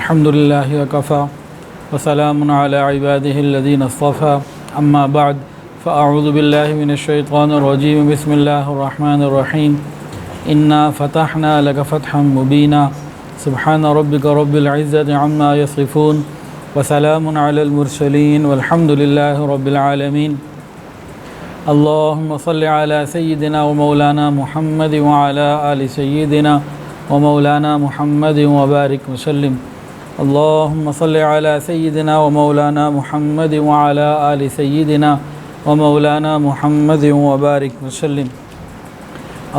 الحمد لله وكفى وسلام على عباده الذين اصطفى أما بعد فأعوذ بالله من الشيطان الرجيم بسم الله الرحمن الرحيم إنا فتحنا لك فتحا مبينا سبحان ربك رب العزة عما يصفون وسلام على المرسلين والحمد لله رب العالمين اللهم صل على سيدنا ومولانا محمد وعلى آل سيدنا ومولانا محمد وبارك وسلم اللهم صل على سيدنا ومولانا محمد وعلى آل سيدنا ومولانا محمد وبارك وسلم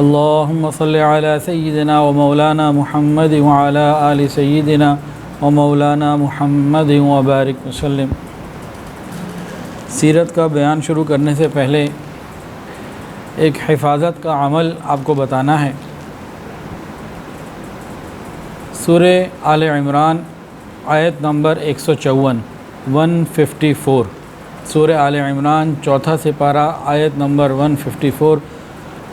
اللهم صل على سيدنا ومولانا محمد وعلى آل سيدنا ومولانا محمد وبارك وسلم۔ سیرت کا بیان شروع کرنے سے پہلے ایک حفاظت کا عمل آپ کو بتانا ہے۔ سورہ آل عمران آیت نمبر 154 سورہ آل عمران چوتھا سپارہ آیت نمبر 154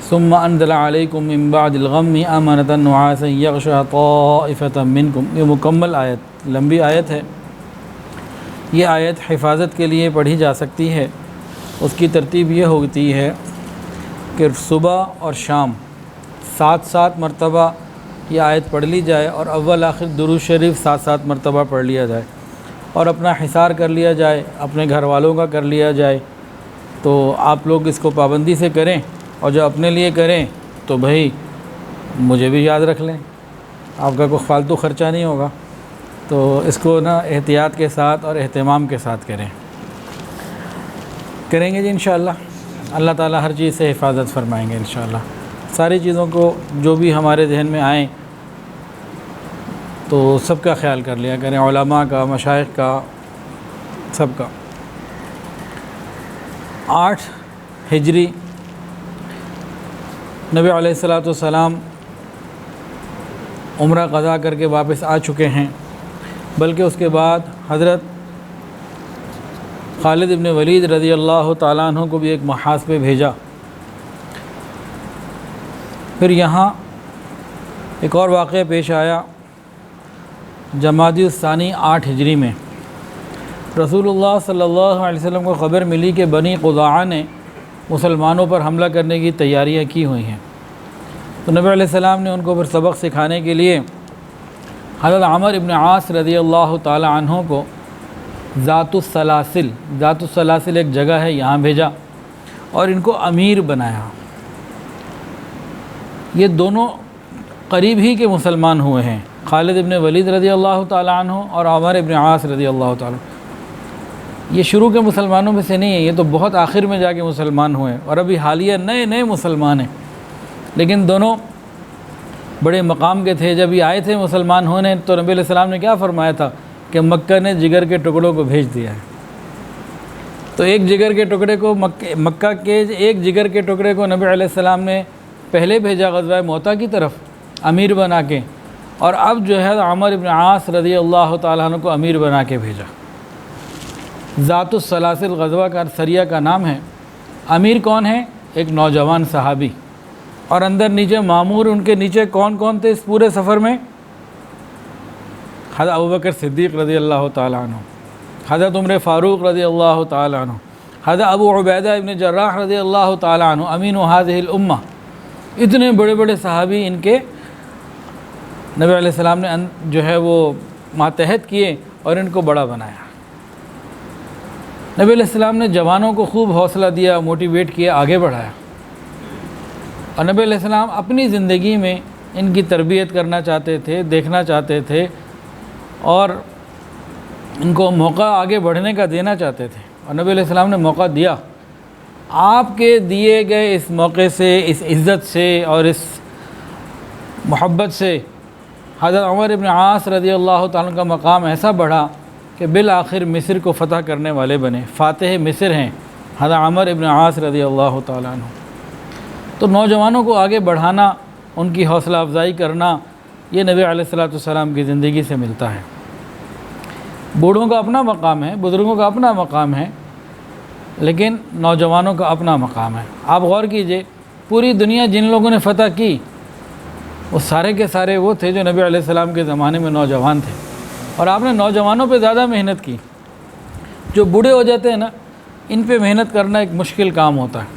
ثم انزل علیکم من بعد الغم امنۃ نعاسا یغشی طائفۃ منکم، یہ مکمل آیت لمبی آیت ہے۔ یہ آیت حفاظت کے لیے پڑھی جا سکتی ہے۔ اس کی ترتیب یہ ہوتی ہے کہ صبح اور شام 7 مرتبہ یہ آیت پڑھ لی جائے اور اول آخر درود شریف 7 مرتبہ پڑھ لیا جائے اور اپنا حصار کر لیا جائے، اپنے گھر والوں کا کر لیا جائے۔ تو آپ لوگ اس کو پابندی سے کریں، اور جو اپنے لیے کریں تو بھائی مجھے بھی یاد رکھ لیں، آپ کا کوئی فالتو خرچہ نہیں ہوگا۔ تو اس کو احتیاط کے ساتھ اور اہتمام کے ساتھ کریں گے جی انشاءاللہ۔ اللہ تعالیٰ ہر چیز سے حفاظت فرمائیں گے انشاءاللہ۔ ساری چیزوں کو جو بھی ہمارے ذہن میں آئیں تو سب کا خیال کر لیا کریں، علماء کا، مشائخ کا، سب کا۔ 8 ہجری نبی علیہ السلام عمرہ قضا کر کے واپس آ چکے ہیں، بلکہ اس کے بعد حضرت خالد ابن ولید رضی اللہ تعالیٰ عنہ کو بھی ایک محاذ پہ بھیجا۔ پھر یہاں ایک اور واقعہ پیش آیا جمادی الثانی 8 ہجری میں۔ رسول اللہ صلی اللہ علیہ وسلم کو خبر ملی کہ بنی قضاعہ نے مسلمانوں پر حملہ کرنے کی تیاریاں کی ہوئی ہیں۔ تو نبی علیہ السلام نے ان کو پھر سبق سکھانے کے لیے حضرت عمر ابن عاص رضی اللہ تعالی عنہ کو ذات السلاسل ایک جگہ ہے یہاں بھیجا اور ان کو امیر بنایا۔ یہ دونوں قریب ہی کے مسلمان ہوئے ہیں، خالد ابن ولید رضی اللہ تعالی عنہ اور عمر ابن عاص رضی اللہ تعالی عنہ۔ یہ شروع کے مسلمانوں میں سے نہیں ہے، یہ تو بہت آخر میں جا کے مسلمان ہوئے اور ابھی حالیہ نئے مسلمان ہیں، لیکن دونوں بڑے مقام کے تھے۔ جب یہ آئے تھے مسلمان ہونے تو نبی علیہ السلام نے کیا فرمایا تھا کہ مکہ نے جگر کے ٹکڑوں کو بھیج دیا ہے۔ تو ایک جگر کے ٹکڑے کو مکہ کے ایک جگر کے ٹکڑے کو نبی علیہ السلام نے پہلے بھیجا غزوہ موطا کی طرف امیر بنا کے، اور اب جو ہے عمر ابن عاص رضی اللہ تعالیٰ عنہ کو امیر بنا کے بھیجا۔ ذات السلاسل غزوہ کا سریہ کا نام ہے۔ امیر کون ہے؟ ایک نوجوان صحابی، اور اندر نیچے مامور ان کے نیچے کون تھے اس پورے سفر میں؟ حضرت ابوبکر صدیق رضی اللہ تعالیٰ عنہ، حضرت عمر فاروق رضی اللہ تعالیٰ عنہ، حضرت ابو عبیدہ ابن جراح رضی اللہ تعالیٰ عنہ امین هذه الامہ۔ اتنے بڑے بڑے صحابی ان کے نبی علیہ السلام نے جو ہے وہ ماتحت کیے اور ان کو بڑا بنایا۔ نبی علیہ السلام نے جوانوں کو خوب حوصلہ دیا، موٹیویٹ کیا، آگے بڑھایا، اور نبی علیہ السلام اپنی زندگی میں ان کی تربیت کرنا چاہتے تھے، دیکھنا چاہتے تھے، اور ان کو موقع آگے بڑھنے کا دینا چاہتے تھے، اور نبی علیہ السلام نے موقع دیا۔ آپ کے دیے گئے اس موقع سے، اس عزت سے اور اس محبت سے حضرت عمر ابن عاص رضی اللہ تعالیٰ کا مقام ایسا بڑھا کہ بالآخر مصر کو فتح کرنے والے بنے، فاتح مصر ہیں حضرت عمر ابن عاص رضی اللہ تعالیٰ عنہ۔ تو نوجوانوں کو آگے بڑھانا، ان کی حوصلہ افزائی کرنا، یہ نبی علیہ السلام کی زندگی سے ملتا ہے۔ بوڑھوں کا اپنا مقام ہے، بزرگوں کا اپنا مقام ہے، لیکن نوجوانوں کا اپنا مقام ہے۔ آپ غور کیجئے، پوری دنیا جن لوگوں نے فتح کی وہ سارے کے سارے وہ تھے جو نبی علیہ السلام کے زمانے میں نوجوان تھے۔ اور آپ نے نوجوانوں پہ زیادہ محنت کی. جو بوڑھے ہو جاتے ہیں نا، ان پہ محنت کرنا ایک مشکل کام ہوتا ہے.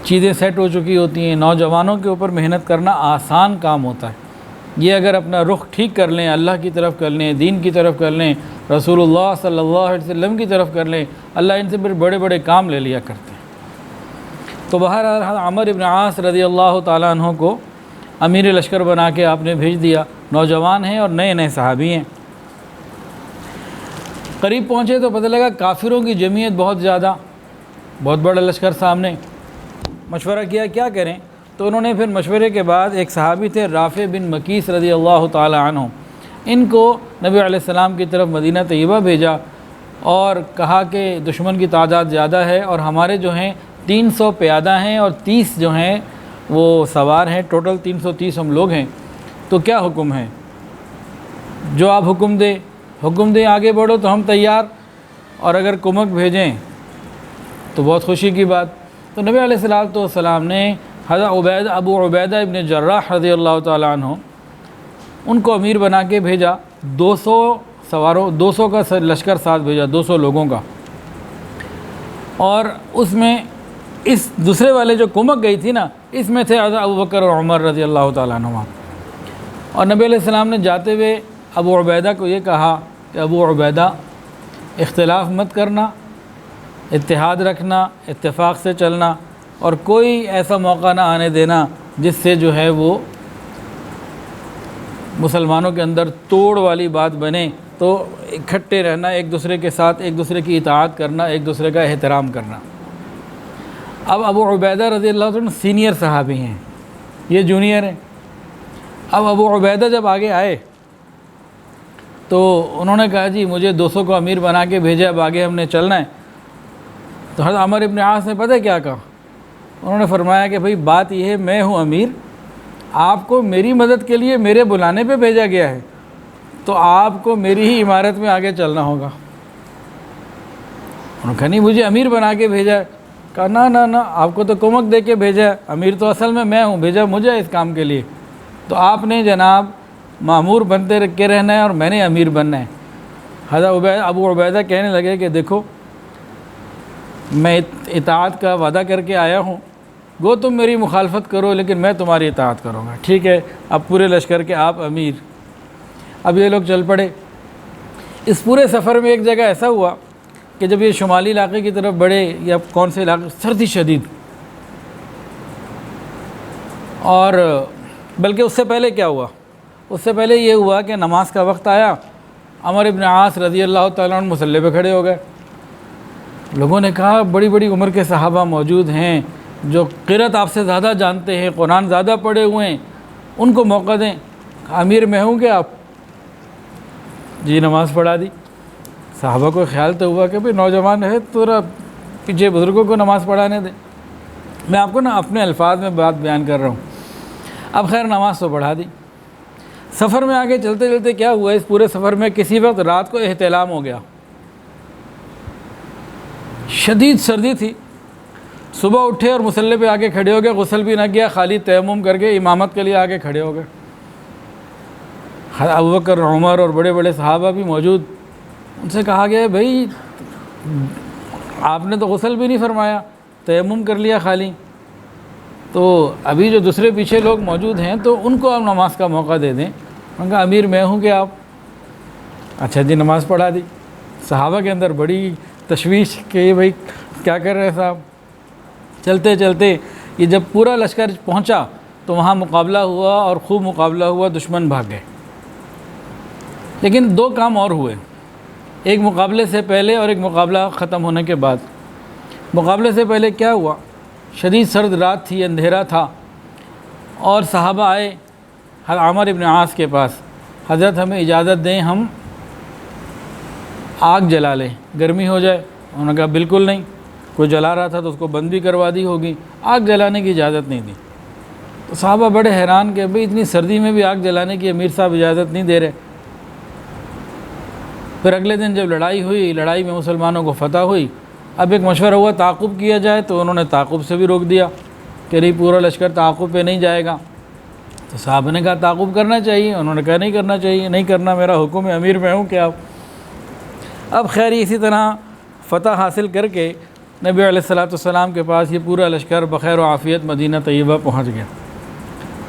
چیزیں سیٹ ہو چکی ہوتی ہیں، نوجوانوں کے اوپر محنت کرنا آسان کام ہوتا ہے. یہ اگر اپنا رخ ٹھیک کر لیں، اللہ کی طرف کر لیں، دین کی طرف کر لیں، رسول اللہ صلی اللہ علیہ وسلم کی طرف کر لیں، اللہ ان سے پھر بڑے بڑے کام لے لیا کرتے ہیں. تو بہرحال عمرو بن عاص رضی اللہ تعالیٰ عنہ کو امیر لشکر بنا کے آپ نے بھیج دیا. نوجوان ہیں اور نئے نئے صحابی ہیں. قریب پہنچے تو پتہ لگا کافروں کی جمعیت بہت زیادہ، بہت بڑا لشکر سامنے. مشورہ کیا کیا کریں، تو انہوں نے پھر مشورے کے بعد ایک صحابی تھے رافع بن مکیس رضی اللہ تعالی عنہ، ان کو نبی علیہ السلام کی طرف مدینہ طیبہ بھیجا اور کہا کہ دشمن کی تعداد زیادہ ہے اور ہمارے جو ہیں 300 پیادہ ہیں اور 30 جو ہیں وہ سوار ہیں، ٹوٹل 330 ہم لوگ ہیں. تو کیا حکم ہے؟ جو آپ حکم دیں آگے بڑھو تو ہم تیار، اور اگر کمک بھیجیں تو بہت خوشی کی بات. تو نبی علیہ السلام نے حضرت ابو عبیدہ ابن جراح رضی اللہ تعالیٰ عنہ ان کو امیر بنا کے بھیجا. 200 کا لشکر ساتھ بھیجا، 200 لوگوں کا. اور اس میں اس دوسرے والے جو کمک گئی تھی نا، اس میں تھے حضرت ابوبکر اور عمر رضی اللہ تعالیٰ عنہ. اور نبی علیہ السلام نے جاتے ہوئے ابو عبیدہ کو یہ کہا کہ ابو عبیدہ، اختلاف مت کرنا، اتحاد رکھنا، اتفاق سے چلنا، اور کوئی ایسا موقع نہ آنے دینا جس سے جو ہے وہ مسلمانوں کے اندر توڑ والی بات بنے. تو اکٹھے رہنا، ایک دوسرے کے ساتھ ایک دوسرے کی اطاعت کرنا، ایک دوسرے کا احترام کرنا. اب ابو عبیدہ رضی اللہ عنہ سینئر صحابی ہیں، یہ جونیئر ہیں. اب ابو عبیدہ جب آگے آئے تو انہوں نے کہا جی مجھے 200 کو امیر بنا کے بھیجا، اب آگے ہم نے چلنا ہے. تو حضرت عمرو بن عاص نے پتہ کیا کہا؟ انہوں نے فرمایا کہ بھئی بات یہ ہے، میں ہوں امیر، آپ کو میری مدد کے لیے میرے بلانے پہ بھیجا گیا ہے، تو آپ کو میری ہی عمارت میں آگے چلنا ہوگا. انہوں نے کہا نہیں، مجھے امیر بنا کے بھیجا ہے. کہا نہ، آپ کو تو کمک دے کے بھیجا ہے، امیر تو اصل میں ہوں، بھیجا مجھے اس کام کے لیے. تو آپ نے جناب مامور بنتے کے رہنا ہے اور میں نے امیر بننا ہے. حضرت ابو عبیدہ کہنے لگے کہ دیکھو، میں اطاعت کا وعدہ کر کے آیا ہوں، گو تم میری مخالفت کرو لیکن میں تمہاری اطاعت کروں گا. ٹھیک ہے، اب پورے لشکر کے آپ امیر. اب یہ لوگ چل پڑے. اس پورے سفر میں ایک جگہ ایسا ہوا کہ جب یہ شمالی علاقے کی طرف بڑھے، یا کون سے علاقے، سردی شدید. اور بلکہ اس سے پہلے کیا ہوا؟ اس سے پہلے یہ ہوا کہ نماز کا وقت آیا، عمرو بن عاص رضی اللہ تعالیٰ عنہ مصلی پہ کھڑے ہو گئے. لوگوں نے کہا بڑی بڑی عمر کے صحابہ موجود ہیں جو قرأت آپ سے زیادہ جانتے ہیں، قرآن زیادہ پڑھے ہوئے ہیں، ان کو موقع دیں. امیر میں ہوں گے آپ؟ جی نماز پڑھا دی. صحابہ کو خیال تو ہوا کہ بھئی نوجوان ہے، تھوڑا پیچھے بزرگوں کو نماز پڑھانے دیں. میں آپ کو اپنے الفاظ میں بات بیان کر رہا ہوں. اب خیر نماز تو پڑھا دی. سفر میں آگے چلتے چلتے کیا ہوا، اس پورے سفر میں کسی وقت رات کو احتلام ہو گیا. شدید سردی تھی. صبح اٹھے اور مصلی پہ آگے کھڑے ہو گئے، غسل بھی نہ کیا، خالی تیمم کر کے امامت کے لیے آگے کھڑے ہو گئے. ابوبکر، عمر اور بڑے بڑے صحابہ بھی موجود. ان سے کہا گیا بھئی آپ نے تو غسل بھی نہیں فرمایا، تیمم کر لیا خالی، تو ابھی جو دوسرے پیچھے لوگ موجود ہیں تو ان کو آپ نماز کا موقع دے دیں. ان کا امیر میں ہوں کہ آپ؟ اچھا جی نماز پڑھا دی. صحابہ کے اندر بڑی تشویش کہ یہ بھائی کیا کر رہے ہیں صاحب. چلتے چلتے یہ جب پورا لشکر پہنچا تو وہاں مقابلہ ہوا اور خوب مقابلہ ہوا، دشمن بھاگ گئے. لیکن دو کام اور ہوئے، ایک مقابلے سے پہلے اور ایک مقابلہ ختم ہونے کے بعد. مقابلے سے پہلے کیا ہوا، شدید سرد رات تھی، اندھیرا تھا، اور صحابہ آئے عمرو بن عاص کے پاس، حضرت ہمیں اجازت دیں ہم آگ جلا لیں، گرمی ہو جائے. انہوں نے کہا بالکل نہیں. کوئی جلا رہا تھا تو اس کو بند بھی کروا دی ہوگی، آگ جلانے کی اجازت نہیں دی. تو صحابہ بڑے حیران کہ بھئی اتنی سردی میں بھی آگ جلانے کی امیر صاحب اجازت نہیں دے رہے. پھر اگلے دن جب لڑائی ہوئی، لڑائی میں مسلمانوں کو فتح ہوئی. اب ایک مشورہ ہوا تعاقب کیا جائے، تو انہوں نے تعاقب سے بھی روک دیا کہ نہیں، پورا لشکر تعاقب پہ نہیں جائے گا. تو صحابہ نے کہا تعاقب کرنا چاہیے، انہوں نے کہا نہیں کرنا چاہیے، نہیں کرنا میرا حکم ہے، امیر میں ہوں کیا اب خیر اسی طرح فتح حاصل کر کے نبی علیہ الصلوۃ والسلام کے پاس یہ پورا لشکر بخیر و عافیت مدینہ طیبہ پہنچ گیا۔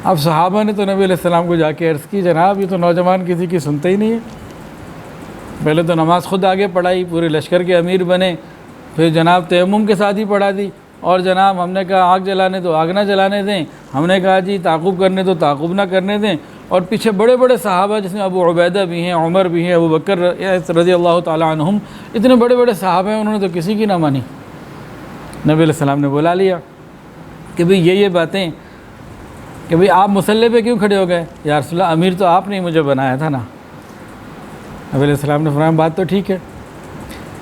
اب صحابہ نے تو نبی علیہ السلام کو جا کے عرض کی جناب یہ تو نوجوان کسی کی سنتے ہی نہیں ہے، پہلے تو نماز خود آگے پڑھائی، پورے لشکر کے امیر بنے، پھر جناب تیمم کے ساتھ ہی پڑھا دی، اور جناب ہم نے کہا آگ جلانے تو آگ نہ جلانے دیں، ہم نے کہا جی تعاقب کرنے تو تعاقب نہ کرنے دیں، اور پیچھے بڑے بڑے صحابہ جس میں ابو عبیدہ بھی ہیں، عمر بھی ہیں، ابو بکر رضی اللہ تعالیٰ عنہم، اتنے بڑے بڑے صحابہ ہیں، انہوں نے تو کسی کی نہ مانی۔ نبی علیہ السلام نے بلا لیا کہ بھئی یہ باتیں کہ بھئی آپ مصلی پہ کیوں کھڑے ہو گئے؟ یا رسول اللہ امیر تو آپ نے مجھے بنایا تھا نا۔ نبی علیہ السلام نے فرمایا بات تو ٹھیک ہے۔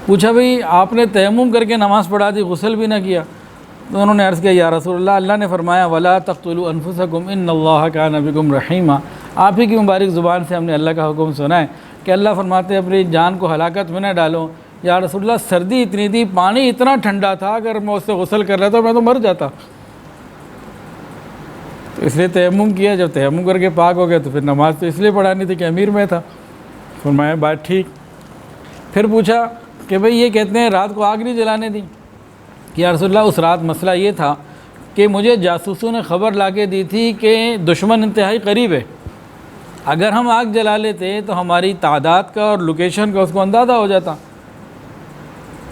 پوچھا بھئی آپ نے تیمم کر کے نماز پڑھا دی، غسل بھی نہ کیا؟ تو انہوں نے عرض کیا یا رسول اللہ، اللہ نے فرمایا وَلَا تَقْتُلُوا أَنفُسَكُمْ إِنَّ اللَّهَ كَانَ بِكُمْ رَحِيمًا۔ آپ ہی کی مبارک زبان سے ہم نے اللہ کا حکم سنا ہے کہ اللہ فرماتے ہیں اپنی جان کو ہلاکت میں نہ ڈالو۔ یا رسول اللہ سردی اتنی تھی، پانی اتنا ٹھنڈا تھا، اگر میں اس سے غسل کر لیتا میں تو مر جاتا، تو اس لیے تیمم کیا۔ جب تیمم کر کے پاک ہو گیا تو پھر نماز تو اس لیے پڑھانی تھی کہ امیر میں تھا۔ فرمایا بات ٹھیک۔ پھر پوچھا کہ بھئی یہ کہتے ہیں رات کو آگ نہیں جلانے دی کہ یا رسول اللہ اس رات مسئلہ یہ تھا کہ مجھے جاسوسوں نے خبر لا کے دی تھی کہ دشمن انتہائی قریب ہے، اگر ہم آگ جلا لیتے تو ہماری تعداد کا اور لوکیشن کا اس کو اندازہ ہو جاتا،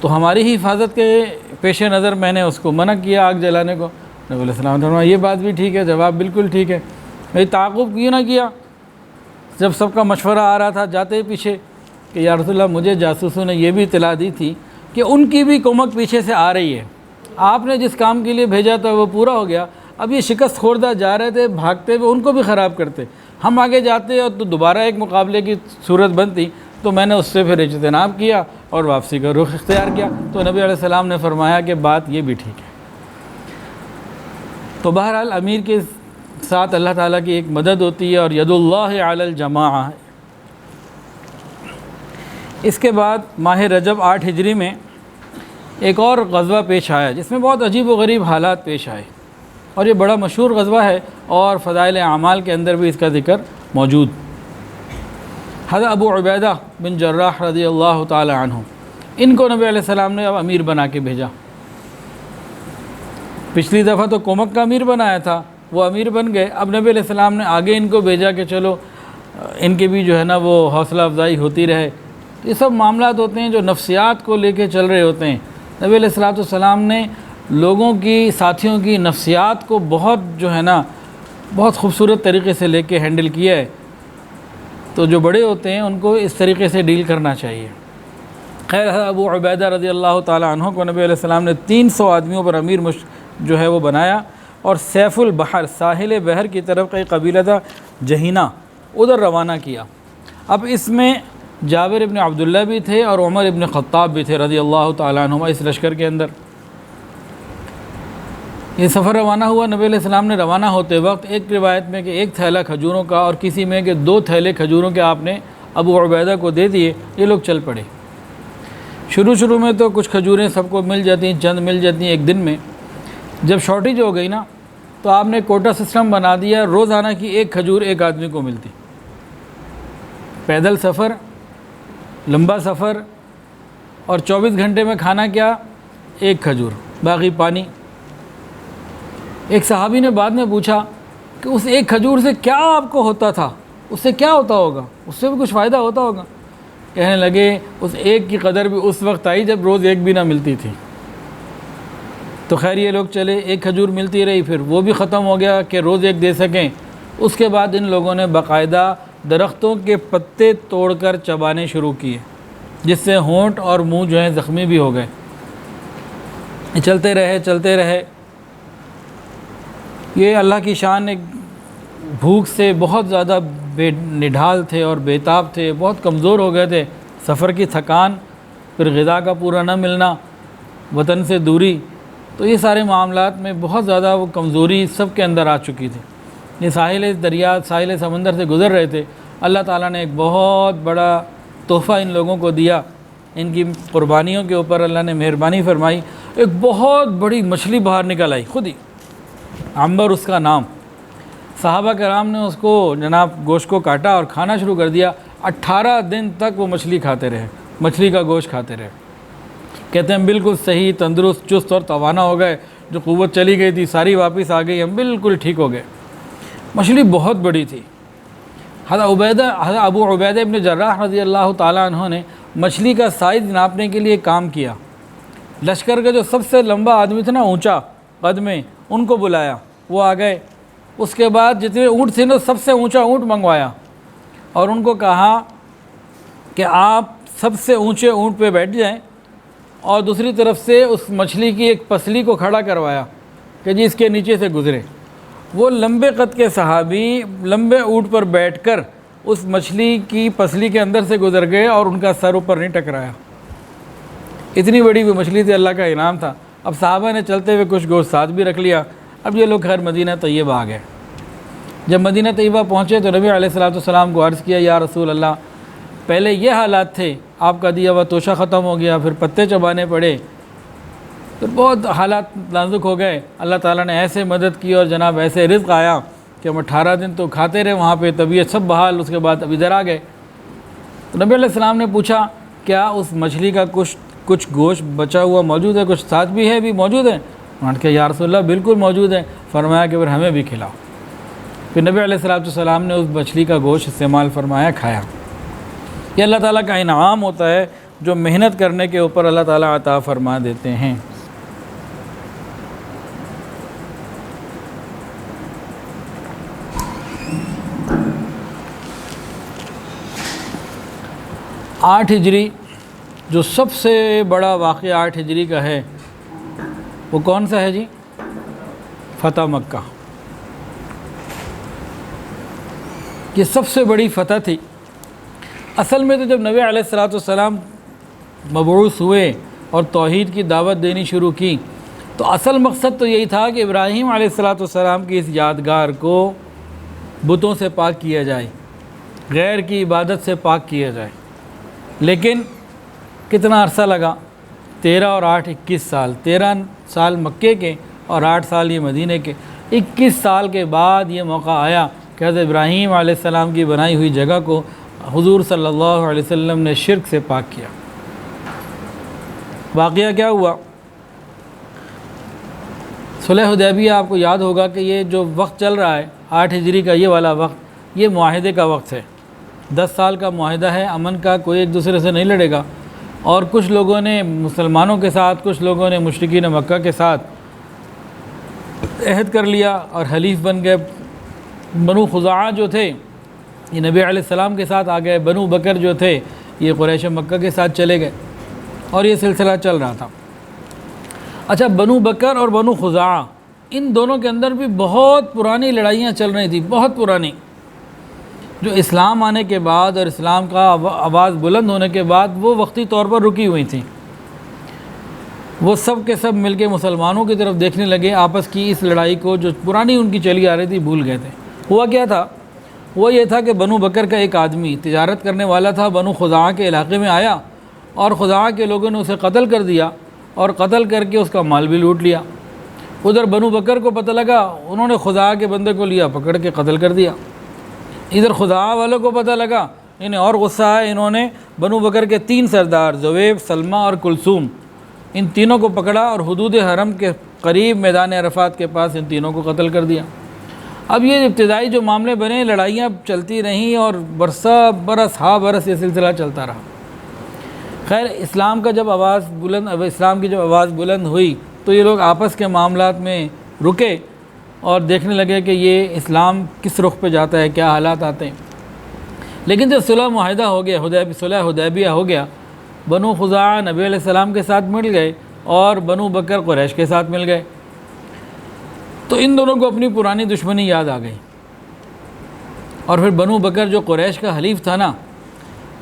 تو ہماری ہی حفاظت کے پیش نظر میں نے اس کو منع کیا آگ جلانے کو۔ نبی علیہ السلام نے فرمایا یہ بات بھی ٹھیک ہے، جواب بالکل ٹھیک ہے، میں تعاقب کیوں نہ کیا جب سب کا مشورہ آ رہا تھا جاتے ہی پیچھے کہ یا رسول اللہ مجھے جاسوسوں نے یہ بھی اطلاع دی تھی کہ ان کی بھی کمک پیچھے سے آ رہی ہے، آپ نے جس کام کے لیے بھیجا تھا وہ پورا ہو گیا، اب یہ شکست خوردہ جا رہے تھے، بھاگتے ہوئے ان کو بھی خراب کرتے، ہم آگے جاتے اور تو دوبارہ ایک مقابلے کی صورت بنتی، تو میں نے اس سے پھر اجتناب کیا اور واپسی کا رخ اختیار کیا۔ تو نبی علیہ السلام نے فرمایا کہ بات یہ بھی ٹھیک ہے۔ تو بہرحال امیر کے ساتھ اللہ تعالیٰ کی ایک مدد ہوتی ہے، اور ید اللہ علی الجماعہ۔ اس کے بعد ماہ رجب 8 ہجری میں ایک اور غزوہ پیش آیا جس میں بہت عجیب و غریب حالات پیش آئے، اور یہ بڑا مشہور غزوہ ہے اور فضائل اعمال کے اندر بھی اس کا ذکر موجود۔ حضرت ابو عبیدہ بن جراح رضی اللہ تعالی عنہ، ان کو نبی علیہ السلام نے اب امیر بنا کے بھیجا۔ پچھلی دفعہ تو کومک کا امیر بنایا تھا، وہ امیر بن گئے، اب نبی علیہ السلام نے آگے ان کو بھیجا کہ چلو ان کے بھی جو ہے نا وہ حوصلہ افزائی ہوتی رہے۔ یہ سب معاملات ہوتے ہیں جو نفسیات کو لے کے چل رہے ہوتے ہیں۔ نبی علیہ السلام نے لوگوں کی، ساتھیوں کی نفسیات کو بہت جو ہے نا بہت خوبصورت طریقے سے لے کے ہینڈل کیا ہے، تو جو بڑے ہوتے ہیں ان کو اس طریقے سے ڈیل کرنا چاہیے۔ خیر ابو عبیدہ رضی اللہ تعالیٰ عنہ کو نبی علیہ السلام نے 300 آدمیوں پر امیر جو ہے وہ بنایا، اور سیف البحر، ساحل بحر کی طرف کا ایک قبیلہ تھا جہینہ، ادھر روانہ کیا۔ اب اس میں جابر ابن عبداللہ بھی تھے اور عمر ابن خطاب بھی تھے رضی اللہ تعالیٰ عنہما اس لشکر کے اندر۔ یہ سفر روانہ ہوا، نبی علیہ السلام نے روانہ ہوتے وقت ایک روایت میں کہ 1 تھیلا کھجوروں کا، اور کسی میں کہ 2 تھیلے کھجوروں کے آپ نے ابو عبیدہ کو دے دیے، یہ لوگ چل پڑے۔ شروع میں تو کچھ کھجوریں سب کو مل جاتی ہیں، چند مل جاتی ہیں ایک دن میں، جب شارٹیج ہو گئی نا تو آپ نے کوٹا سسٹم بنا دیا، روزانہ کی 1 کھجور ایک آدمی کو ملتی۔ پیدل سفر، لمبا سفر، اور 24 گھنٹے میں کھانا کیا؟ 1 کھجور، باقی پانی۔ ایک صحابی نے بعد میں پوچھا کہ اس 1 کھجور سے کیا آپ کو ہوتا تھا، اس سے کیا ہوتا ہوگا، اس سے بھی کچھ فائدہ ہوتا ہوگا؟ کہنے لگے اس 1 کی قدر بھی اس وقت آئی جب روز 1 بھی نہ ملتی تھی۔ تو خیر یہ لوگ چلے، 1 کھجور ملتی رہی، پھر وہ بھی ختم ہو گیا کہ روز 1 دے سکیں۔ اس کے بعد ان لوگوں نے باقاعدہ درختوں کے پتے توڑ کر چبانے شروع کیے، جس سے ہونٹ اور منہ جو ہیں زخمی بھی ہو گئے۔ چلتے رہے۔ یہ اللہ کی شان، ایک بھوک سے بہت زیادہ بے نڈھال تھے اور بےتاب تھے، بہت کمزور ہو گئے تھے، سفر کی تھکان، پھر غذا کا پورا نہ ملنا، وطن سے دوری، تو یہ سارے معاملات میں بہت زیادہ وہ کمزوری سب کے اندر آ چکی تھی۔ یہ ساحل سمندر سے گزر رہے تھے، اللہ تعالیٰ نے ایک بہت بڑا تحفہ ان لوگوں کو دیا، ان کی قربانیوں کے اوپر اللہ نے مہربانی فرمائی۔ ایک بہت بڑی مچھلی باہر نکل آئی، خود ہی عنبر اس کا نام، صحابہ کرام نے اس کو جناب گوشت کو کاٹا اور کھانا شروع کر دیا. 18 دن تک وہ مچھلی کھاتے رہے, مچھلی کا گوشت کھاتے رہے. کہتے ہیں بالکل صحیح, تندرست, چست اور توانا ہو گئے. جو قوت چلی گئی تھی ساری واپس آ گئی, ہم بالکل ٹھیک ہو گئے. مچھلی بہت بڑی تھی. حضرت ابو عبیدہ ابن جراح رضی اللہ تعالیٰ عنہ نے مچھلی کا سائز ناپنے کے لیے کام کیا. لشکر کا جو سب سے لمبا آدمی تھا نا, اونچا قد میں, ان کو بلایا, وہ آ گئے. اس کے بعد جتنے اونٹ تھے نا, سب سے اونچا اونٹ منگوایا اور ان کو کہا کہ آپ سب سے اونچے اونٹ پہ بیٹھ جائیں, اور دوسری طرف سے اس مچھلی کی ایک پسلی کو کھڑا کروایا کہ جی اس کے نیچے سے گزرے. وہ لمبے قد کے صحابی لمبے اونٹ پر بیٹھ کر اس مچھلی کی پسلی کے اندر سے گزر گئے اور ان کا سر اوپر نہیں ٹکرایا. اتنی بڑی وہ مچھلی تھی, اللہ کا انعام تھا. اب صحابہ نے چلتے ہوئے کچھ گوشت ساتھ بھی رکھ لیا. اب یہ لوگ خیر مدینہ طیبہ آ گئے. جب مدینہ طیبہ پہنچے تو نبی علیہ السلام کو عرض کیا, یا رسول اللہ, پہلے یہ حالات تھے, آپ کا دیا ہوا توشہ ختم ہو گیا, پھر پتے چبانے پڑے, پھر بہت حالات نازک ہو گئے. اللہ تعالیٰ نے ایسے مدد کی اور جناب ایسے رزق آیا کہ ہم 18 دن تو کھاتے رہے وہاں پہ, طبیعت سب بحال. اس کے بعد اب ادھر آ گئے. تو نبی علیہ السلام نے پوچھا, کیا اس مچھلی کا کچھ گوشت بچا ہوا موجود ہے, کچھ ساتھ بھی ہے, بھی موجود ہے؟ انہوں نے کہا یا رسول اللہ بالکل موجود ہے. فرمایا کہ پھر ہمیں بھی کھلاؤ. پھر نبی علیہ السلام نے اس مچھلی کا گوشت استعمال فرمایا, کھایا. یہ اللہ تعالیٰ کا انعام ہوتا ہے جو محنت کرنے کے اوپر اللہ تعالیٰ عطا فرما دیتے ہیں. آٹھ ہجری جو سب سے بڑا واقعہ 8 ہجری کا ہے وہ کون سا ہے جی؟ فتح مکہ. یہ سب سے بڑی فتح تھی. اصل میں تو جب نبی علیہ السلام مبعوث ہوئے اور توحید کی دعوت دینی شروع کی تو اصل مقصد تو یہی تھا کہ ابراہیم علیہ السلام کی اس یادگار کو بتوں سے پاک کیا جائے, غیر کی عبادت سے پاک کیا جائے. لیکن کتنا عرصہ لگا؟ 13 اور 8 21 سال. 13 سال مکے کے اور 8 سال یہ مدینے کے. 21 سال کے بعد یہ موقع آیا کہ حضرت ابراہیم علیہ السلام کی بنائی ہوئی جگہ کو حضور صلی اللہ علیہ وسلم نے شرک سے پاک کیا. واقعہ کیا ہوا؟ صلح حدیبیہ آپ کو یاد ہوگا کہ یہ جو وقت چل رہا ہے 8 ہجری کا, یہ والا وقت, یہ معاہدے کا وقت ہے. 10 سال کا معاہدہ ہے امن کا, کوئی ایک دوسرے سے نہیں لڑے گا. اور کچھ لوگوں نے مسلمانوں کے ساتھ, کچھ لوگوں نے مشرکین مکہ کے ساتھ عہد کر لیا اور حلیف بن گئے. بنو خزاعہ جو تھے یہ نبی علیہ السلام کے ساتھ آ گئے. بنو بکر جو تھے یہ قریش مکہ کے ساتھ چلے گئے, اور یہ سلسلہ چل رہا تھا. اچھا, بنو بکر اور بنو خزاعہ ان دونوں کے اندر بھی بہت پرانی لڑائیاں چل رہی تھیں, بہت پرانی, جو اسلام آنے کے بعد اور اسلام کا آواز بلند ہونے کے بعد وہ وقتی طور پر رکی ہوئی تھیں. وہ سب کے سب مل کے مسلمانوں کی طرف دیکھنے لگے. آپس کی اس لڑائی کو جو پرانی ان کی چلی آ رہی تھی بھول گئے تھے. ہوا کیا تھا؟ وہ یہ تھا کہ بنو بکر کا ایک آدمی تجارت کرنے والا تھا, بنو خزاعہ کے علاقے میں آیا اور خزاعہ کے لوگوں نے اسے قتل کر دیا, اور قتل کر کے اس کا مال بھی لوٹ لیا. ادھر بنو بکر کو پتہ لگا, انہوں نے خزاعہ کے بندے کو لیا, پکڑ کے قتل کر دیا. ادھر خزاعہ والوں کو پتہ لگا, انہیں اور غصہ آیا, انہوں نے بنو بکر کے 3 سردار زویب, سلمہ اور کلثوم, ان تینوں کو پکڑا اور حدود حرم کے قریب میدان عرفات کے پاس ان تینوں کو قتل کر دیا. اب یہ ابتدائی جو معاملے بنے, لڑائیاں چلتی رہیں اور برس یہ سلسلہ چلتا رہا. خیر, اسلام کی جب آواز بلند ہوئی تو یہ لوگ آپس کے معاملات میں رکے اور دیکھنے لگے کہ یہ اسلام کس رخ پہ جاتا ہے, کیا حالات آتے ہیں. لیکن جب صلح معاہدہ ہو گیا, صلح حدیبیہ ہو گیا, بنو خزاعہ نبی علیہ السلام کے ساتھ مل گئے اور بنو بکر قریش کے ساتھ مل گئے, تو ان دونوں کو اپنی پرانی دشمنی یاد آ گئی. اور پھر بنو بکر جو قریش کا حلیف تھا نا,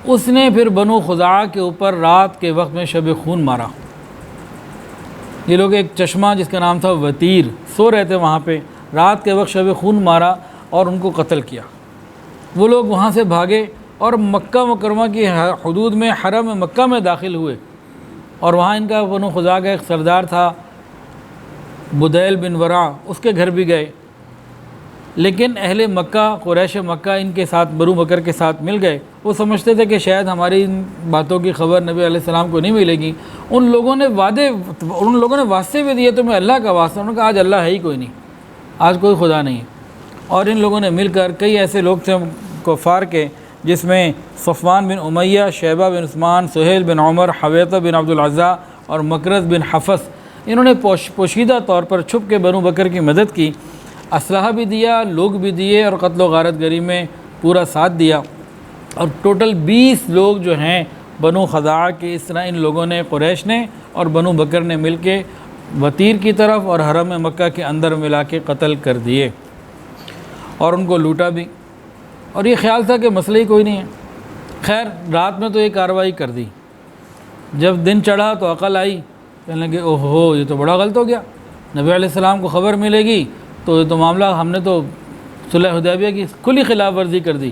اس نے پھر بنو خزاعہ کے اوپر رات کے وقت میں شب خون مارا. یہ لوگ ایک چشمہ جس کا نام تھا وتیر, سو رہے تھے وہاں پہ, رات کے وقت شب خون مارا اور ان کو قتل کیا. وہ لوگ وہاں سے بھاگے اور مکہ مکرمہ کی حدود میں حرم مکہ میں داخل ہوئے, اور وہاں ان کا بنو خزاعہ کا ایک سردار تھا بدیل بن ورع, اس کے گھر بھی گئے. لیکن اہل مکہ قریش مکہ ان کے ساتھ بنو بکر کے ساتھ مل گئے۔ وہ سمجھتے تھے کہ شاید ہماری ان باتوں کی خبر نبی علیہ السلام کو نہیں ملے گی۔ ان لوگوں نے واسطے بھی دیے تمہیں اللہ کا واسطہ، انہوں نے کہا آج اللہ ہے ہی کوئی نہیں، آج کوئی خدا نہیں ہے۔ اور ان لوگوں نے مل کر کئی ایسے لوگ تھے کفار کے، جس میں صفوان بن امیہ، شیبہ بن عثمان، سہیل بن عمر، حویطہ بن عبد العزیٰ اور مکرز بن حفص، انہوں نے پوشیدہ طور پر چھپ کے بنو بکر کی مدد کی، اسلحہ بھی دیا، لوگ بھی دیے اور قتل و غارت گری میں پورا ساتھ دیا۔ اور ٹوٹل 20 لوگ جو ہیں بنو خزاعہ کے، اس طرح ان لوگوں نے، قریش نے اور بنو بکر نے مل کے وطیر کی طرف اور حرم مکہ کے اندر ملا کے قتل کر دیے اور ان کو لوٹا بھی۔ اور یہ خیال تھا کہ مسئلہ ہی کوئی نہیں ہے۔ خیر رات میں تو یہ کارروائی کر دی، جب دن چڑھا تو عقل آئی، کہنے لگے اوہو یہ تو بڑا غلط ہو گیا، نبی علیہ السلام کو خبر ملے گی تو یہ تو معاملہ، ہم نے تو صلح حدیبیہ کی کھلی خلاف ورزی کر دی۔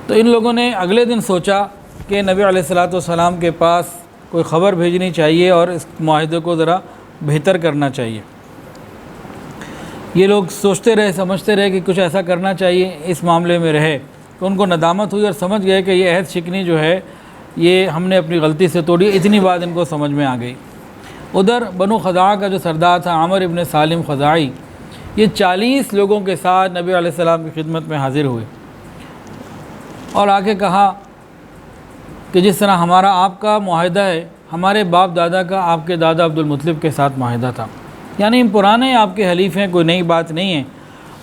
تو ان لوگوں نے اگلے دن سوچا کہ نبی علیہ السلام کے پاس کوئی خبر بھیجنی چاہیے اور اس معاہدے کو ذرا بہتر کرنا چاہیے۔ یہ لوگ سوچتے رہے، سمجھتے رہے کہ کچھ ایسا کرنا چاہیے اس معاملے میں رہے، تو ان کو ندامت ہوئی اور سمجھ گئے کہ یہ عہد شکنی جو ہے یہ ہم نے اپنی غلطی سے توڑی۔ اتنی بات ان کو سمجھ میں آ گئی۔ ادھر بنو خزاعہ کا جو سردار تھا عامر ابن سالم خزاعی، یہ 40 لوگوں کے ساتھ نبی علیہ السلام کی خدمت میں حاضر ہوئے اور آ کے کہا کہ جس طرح ہمارا آپ کا معاہدہ ہے، ہمارے باپ دادا کا آپ کے دادا عبد المطلب کے ساتھ معاہدہ تھا، یعنی ہم پرانے آپ کے حلیف ہیں، کوئی نئی بات نہیں ہے۔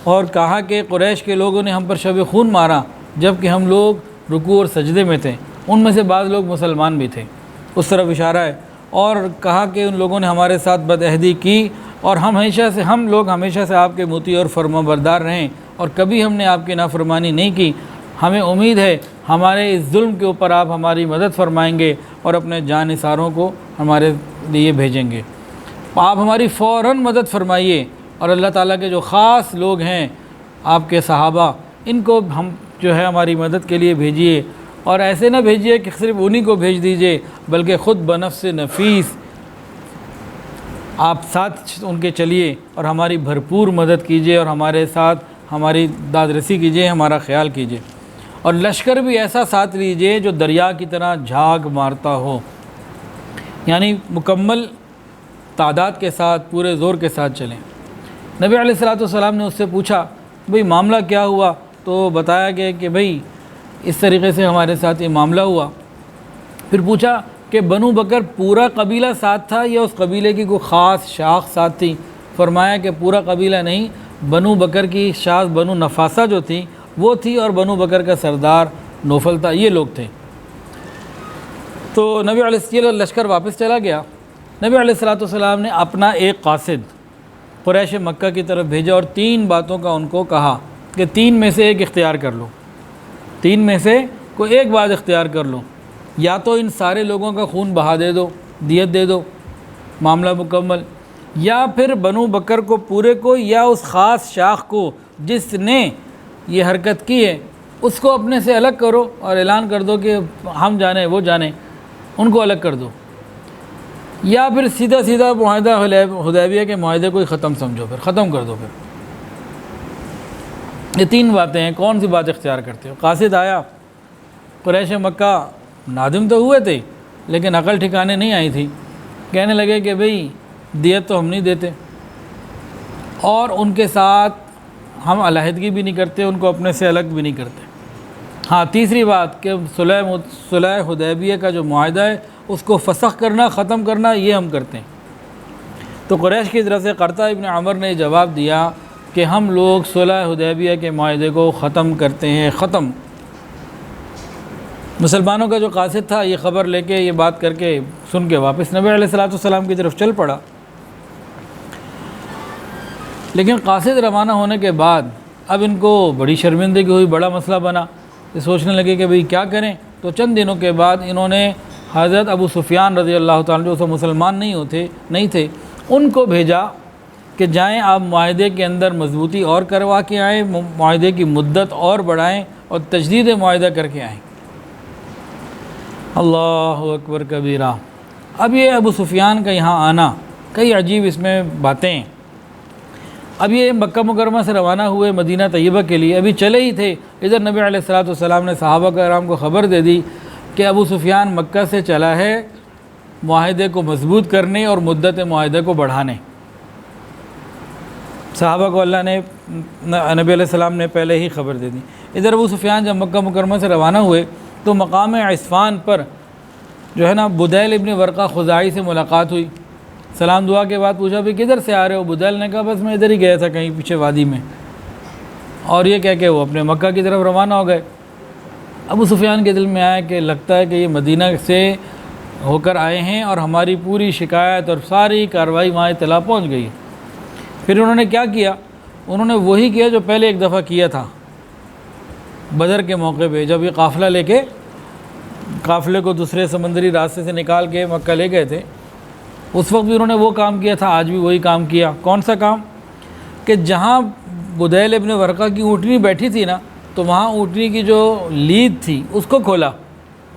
اور کہا کہ قریش کے لوگوں نے ہم پر شب خون مارا جب کہ ہم لوگ رکوع اور سجدے میں تھے، ان میں سے بعض لوگ مسلمان بھی تھے، اس طرف اشارہ ہے۔ اور کہا کہ ان لوگوں نے ہمارے ساتھ بدعہدی کی اور ہم لوگ ہمیشہ سے آپ کے مطیع اور فرما بردار رہیں اور کبھی ہم نے آپ کی نافرمانی نہیں کی۔ ہمیں امید ہے ہمارے اس ظلم کے اوپر آپ ہماری مدد فرمائیں گے اور اپنے جانثاروں کو ہمارے لیے بھیجیں گے۔ آپ ہماری فوراً مدد فرمائیے اور اللہ تعالیٰ کے جو خاص لوگ ہیں آپ کے صحابہ، ان کو ہم جو ہے ہماری مدد کے لیے بھیجیے، اور ایسے نہ بھیجیے کہ صرف انہی کو بھیج دیجیے، بلکہ خود بنفس نفیس آپ ساتھ ان کے چلیے اور ہماری بھرپور مدد کیجیے اور ہمارے ساتھ ہماری داد رسی کیجیے، ہمارا خیال کیجیے، اور لشکر بھی ایسا ساتھ لیجیے جو دریا کی طرح جھاگ مارتا ہو، یعنی مکمل تعداد کے ساتھ پورے زور کے ساتھ چلیں۔ نبی علیہ السلام نے اس سے پوچھا بھئی معاملہ کیا ہوا؟ تو بتایا گیا کہ بھئی اس طریقے سے ہمارے ساتھ یہ معاملہ ہوا۔ پھر پوچھا کہ بنو بکر پورا قبیلہ ساتھ تھا یا اس قبیلے کی کوئی خاص شاخ ساتھ تھی؟ فرمایا کہ پورا قبیلہ نہیں، بنو بکر کی شاخ بنو نفاسہ جو تھی وہ تھی، اور بنو بکر کا سردار نوفل تھا، یہ لوگ تھے۔ تو نبی علیہ السلام لشکر واپس چلا گیا۔ نبی علیہ السلام نے اپنا ایک قاصد قریش مکہ کی طرف بھیجا اور 3 باتوں کا ان کو کہا کہ 3 میں سے ایک اختیار کر لو، 3 میں سے کوئی ایک بات اختیار کر لو، یا تو ان سارے لوگوں کا خون بہا دے دو، دیت دے دو، معاملہ مکمل، یا پھر بنو بکر کو پورے کو یا اس خاص شاخ کو جس نے یہ حرکت کی ہے اس کو اپنے سے الگ کرو اور اعلان کر دو کہ ہم جانیں وہ جانیں، ان کو الگ کر دو، یا پھر سیدھا معاہدہ حدیبیہ کے معاہدے کو ہی ختم سمجھو، پھر ختم کر دو۔ پھر یہ 3 باتیں ہیں، کون سی بات اختیار کرتے ہو؟ قاصد آیا، قریش مکہ نادم تو ہوئے تھے لیکن عقل ٹھکانے نہیں آئی تھی، کہنے لگے کہ بھئی دیت تو ہم نہیں دیتے اور ان کے ساتھ ہم علیحدگی بھی نہیں کرتے، ان کو اپنے سے الگ بھی نہیں کرتے۔ ہاں تیسری بات کہ صلح حدیبیہ کا جو معاہدہ ہے اس کو فسخ کرنا، ختم کرنا، یہ ہم کرتے ہیں۔ تو قریش کی طرف سے قرطہ ابن عمر نے جواب دیا کہ ہم لوگ صلح حدیبیہ کے معاہدے کو ختم کرتے ہیں، ختم۔ مسلمانوں کا جو قاصد تھا یہ خبر لے کے، یہ بات کر کے، سن کے واپس نبی علیہ السلام کی طرف چل پڑا۔ لیکن قاصد روانہ ہونے کے بعد اب ان کو بڑی شرمندگی ہوئی، بڑا مسئلہ بنا، یہ سوچنے لگے کہ بھئی کیا کریں۔ تو چند دنوں کے بعد انہوں نے حضرت ابو سفیان رضی اللہ تعالیٰ جو مسلمان نہیں تھے ان کو بھیجا کہ جائیں آپ معاہدے کے اندر مضبوطی اور کروا کے آئیں، معاہدے کی مدت اور بڑھائیں اور تجدید معاہدہ کر کے آئیں۔ اللہ اکبر کبیرہ۔ اب یہ ابو سفیان کا یہاں آنا، کئی عجیب اس میں باتیں ہیں۔ اب یہ مکہ مکرمہ سے روانہ ہوئے مدینہ طیبہ کے لیے، ابھی چلے ہی تھے، ادھر نبی علیہ الصلوۃ والسلام نے صحابہ کرام کو خبر دے دی کہ ابو سفیان مکہ سے چلا ہے معاہدے کو مضبوط کرنے اور مدت معاہدے کو بڑھانے۔ صحابہ کو اللہ نے، نبی علیہ السلام نے پہلے ہی خبر دے دی۔ ادھر ابو سفیان جب مکہ مکرمہ سے روانہ ہوئے تو مقام عصفان پر جو ہے نا بدیل ابن ورقہ خزاعی سے ملاقات ہوئی۔ سلام دعا کے بعد پوچھا بھی کدھر سے آ رہے ہو؟ بدیل نے کہا بس میں ادھر ہی گیا تھا کہیں پیچھے وادی میں، اور یہ کہہ کے وہ اپنے مکہ کی طرف روانہ ہو گئے۔ ابو سفیان کے دل میں آیا کہ لگتا ہے کہ یہ مدینہ سے ہو کر آئے ہیں اور ہماری پوری شکایت اور ساری کارروائی وہاں اطلاع پہنچ گئی ہے۔ پھر انہوں نے کیا کیا؟ انہوں نے وہی کیا جو پہلے ایک دفعہ کیا تھا بدر کے موقع پہ، جب یہ قافلہ لے کے قافلے کو دوسرے سمندری راستے سے نکال کے مکہ لے گئے تھے، اس وقت بھی انہوں نے وہ کام کیا تھا، آج بھی وہی کام کیا۔ کون سا کام؟ کہ جہاں بدیل ابن ورقہ کی اونٹنی بیٹھی تھی نا، تو وہاں اونٹنی کی جو لید تھی اس کو کھولا،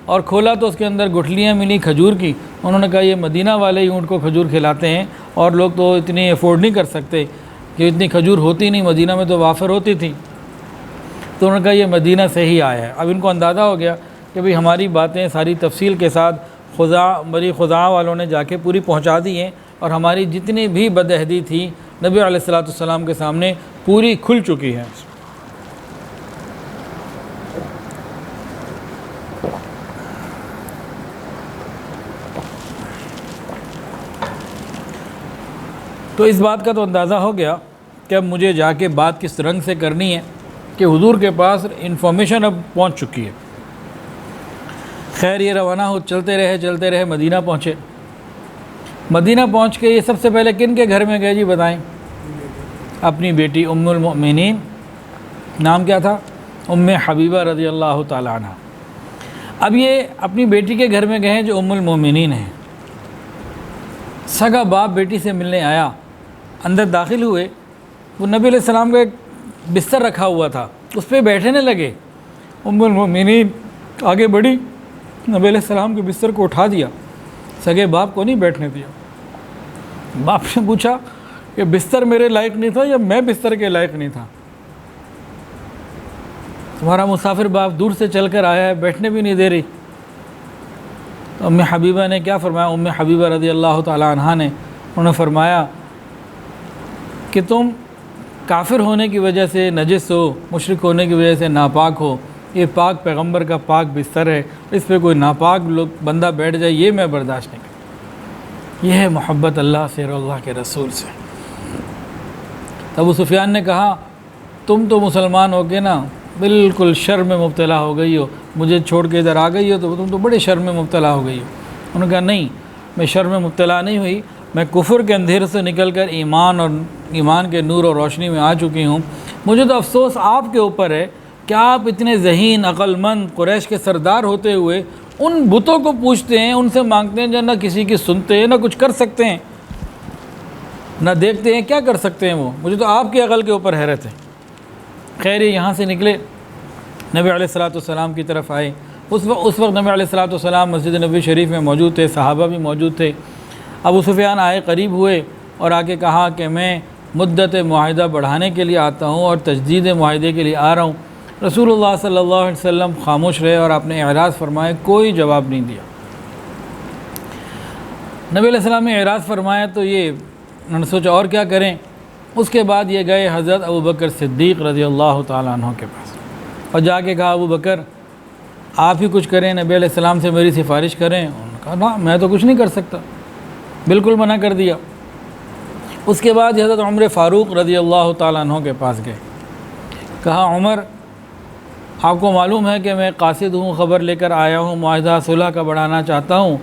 اور کھولا تو اس کے اندر گٹھلیاں ملی کھجور کی۔ انہوں نے کہا یہ مدینہ والے ہی اونٹ کو کھجور کھلاتے ہیں، اور لوگ تو اتنی افورڈ نہیں کر سکتے کہ اتنی کھجور ہوتی نہیں، مدینہ میں تو وافر ہوتی تھی، تو انہوں نے کہا یہ مدینہ سے ہی آیا ہے۔ اب ان کو اندازہ ہو گیا کہ بھئی ہماری باتیں ساری تفصیل کے ساتھ بنی خزاعہ والوں نے جا کے پوری پہنچا دی ہیں، اور ہماری جتنی بھی بدعہدی تھی نبی علیہ الصلوۃ والسلام کے سامنے پوری کھل چکی ہے۔ تو اس بات کا تو اندازہ ہو گیا کہ اب مجھے جا کے بات کس رنگ سے کرنی ہے کہ حضور کے پاس انفارمیشن اب پہنچ چکی ہے۔ خیر یہ روانہ ہو چلتے رہے مدینہ پہنچے۔ مدینہ پہنچ کے یہ سب سے پہلے کن کے گھر میں گئے جی بتائیں؟ اپنی بیٹی ام المؤمنین، نام کیا تھا؟ ام حبیبہ رضی اللہ تعالی عنہ۔ اب یہ اپنی بیٹی کے گھر میں گئے ہیں جو ام المؤمنین ہیں۔ سگا باپ بیٹی سے ملنے آیا، اندر داخل ہوئے، وہ نبی علیہ السلام کا ایک بستر رکھا ہوا تھا، اس پہ بیٹھنے لگے۔ ام المؤمنین آگے بڑھی، نبی علیہ السلام کے بستر کو اٹھا دیا، سگے باپ کو نہیں بیٹھنے دیا۔ باپ نے پوچھا کہ بستر میرے لائق نہیں تھا یا میں بستر کے لائق نہیں تھا؟ تمہارا مسافر باپ دور سے چل کر آیا ہے، بیٹھنے بھی نہیں دے رہی۔ ام حبیبہ نے کیا فرمایا؟ ام حبیبہ رضی اللہ تعالی عنہا نے انہوں نے فرمایا کہ تم کافر ہونے کی وجہ سے نجس ہو، مشرک ہونے کی وجہ سے ناپاک ہو، یہ پاک پیغمبر کا پاک بستر ہے، اس پہ کوئی ناپاک لوگ بندہ بیٹھ جائے یہ میں برداشت نہیں کرتا۔ یہ ہے محبت اللہ سے اور اللہ کے رسول سے۔ ابو سفیان نے کہا تم تو مسلمان ہو کے نا بالکل شر میں مبتلا ہو گئی ہو، مجھے چھوڑ کے ادھر آ گئی ہو تو تم تو بڑے شر میں مبتلا ہو گئی ہو۔ انہوں نے کہا نہیں، میں شر میں مبتلا نہیں ہوئی، میں کفر کے اندھیرے سے نکل کر ایمان کے نور اور روشنی میں آ چکی ہوں۔ مجھے تو افسوس آپ کے اوپر ہے کہ آپ اتنے ذہین عقل مند قریش کے سردار ہوتے ہوئے ان بتوں کو پوچھتے ہیں، ان سے مانگتے ہیں جو نہ کسی کی سنتے ہیں، نہ کچھ کر سکتے ہیں، نہ دیکھتے ہیں کیا کر سکتے ہیں وہ۔ مجھے تو آپ کے عقل کے اوپر حیرت ہے۔ خیر یہاں سے نکلے، نبی علیہ الصلوۃ والسلام کی طرف آئے۔ اس وقت نبی علیہ الصلوۃ والسلام مسجد نبوی شریف میں موجود تھے، صحابہ بھی موجود تھے۔ ابو سفیان آئے، قریب ہوئے اور آ کے کہا کہ میں مدت معاہدہ بڑھانے کے لیے آتا ہوں اور تجدید معاہدے کے لیے آ رہا ہوں۔ رسول اللہ صلی اللہ علیہ وسلم خاموش رہے اور آپ نے اعراض فرمائے، کوئی جواب نہیں دیا۔ نبی علیہ السلام نے اعراض فرمایا تو یہ انہوں نے سوچا اور کیا کریں۔ اس کے بعد یہ گئے حضرت ابو بکر صدیق رضی اللہ تعالیٰ عنہ کے پاس اور جا کے کہا ابو بکر آپ ہی کچھ کریں، نبی علیہ السلام سے میری سفارش کریں۔ انہوں نے کہا نا میں تو کچھ نہیں کر سکتا، بالکل منع کر دیا۔ اس کے بعد حضرت عمر فاروق رضی اللہ تعالیٰ عنہ کے پاس گئے، کہا عمر آپ کو معلوم ہے کہ میں قاصد ہوں، خبر لے کر آیا ہوں، معاہدہ صلح کا بڑھانا چاہتا ہوں،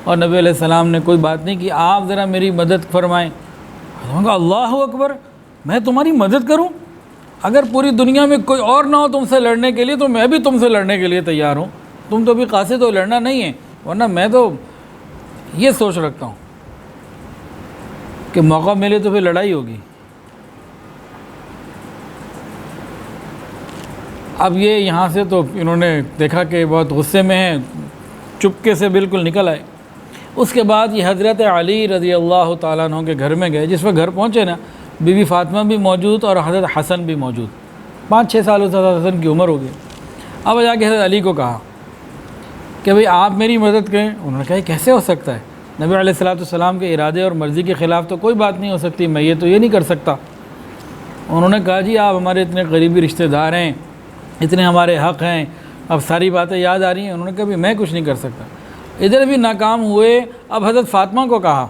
اور نبی علیہ السلام نے کوئی بات نہیں کی، آپ ذرا میری مدد فرمائیں۔ انہوں نے کہا اللہ اکبر، میں تمہاری مدد کروں؟ اگر پوری دنیا میں کوئی اور نہ ہو تم سے لڑنے کے لیے تو میں بھی تم سے لڑنے کے لیے تیار ہوں، تم تو ابھی قاصد ہو، لڑنا نہیں ہے، ورنہ میں تو یہ سوچ رکھتا ہوں کہ موقع ملے تو پھر لڑائی ہوگی۔ اب یہ یہاں سے تو انہوں نے دیکھا کہ بہت غصے میں ہیں، چپکے سے بالکل نکل آئے۔ اس کے بعد یہ حضرت علی رضی اللہ تعالیٰ عنہ کے گھر میں گئے۔ جس وقت گھر پہنچے نا بی بی فاطمہ بھی موجود اور حضرت حسن بھی موجود، 5-6 سالوں سے حضرت حسن کی عمر ہو گئی۔ اب جا کے حضرت علی کو کہا کہ بھئی آپ میری مدد کریں۔ انہوں نے کہا کیسے ہو سکتا ہے، نبی علیہ الصلوۃ والسلام کے ارادے اور مرضی کے خلاف تو کوئی بات نہیں ہو سکتی، میں یہ تو یہ نہیں کر سکتا۔ انہوں نے کہا جی آپ ہمارے اتنے قریبی رشتہ دار ہیں، اتنے ہمارے حق ہیں، اب ساری باتیں یاد آ رہی ہیں۔ انہوں نے کہا بھی میں کچھ نہیں کر سکتا۔ ادھر بھی ناکام ہوئے۔ اب حضرت فاطمہ کو کہا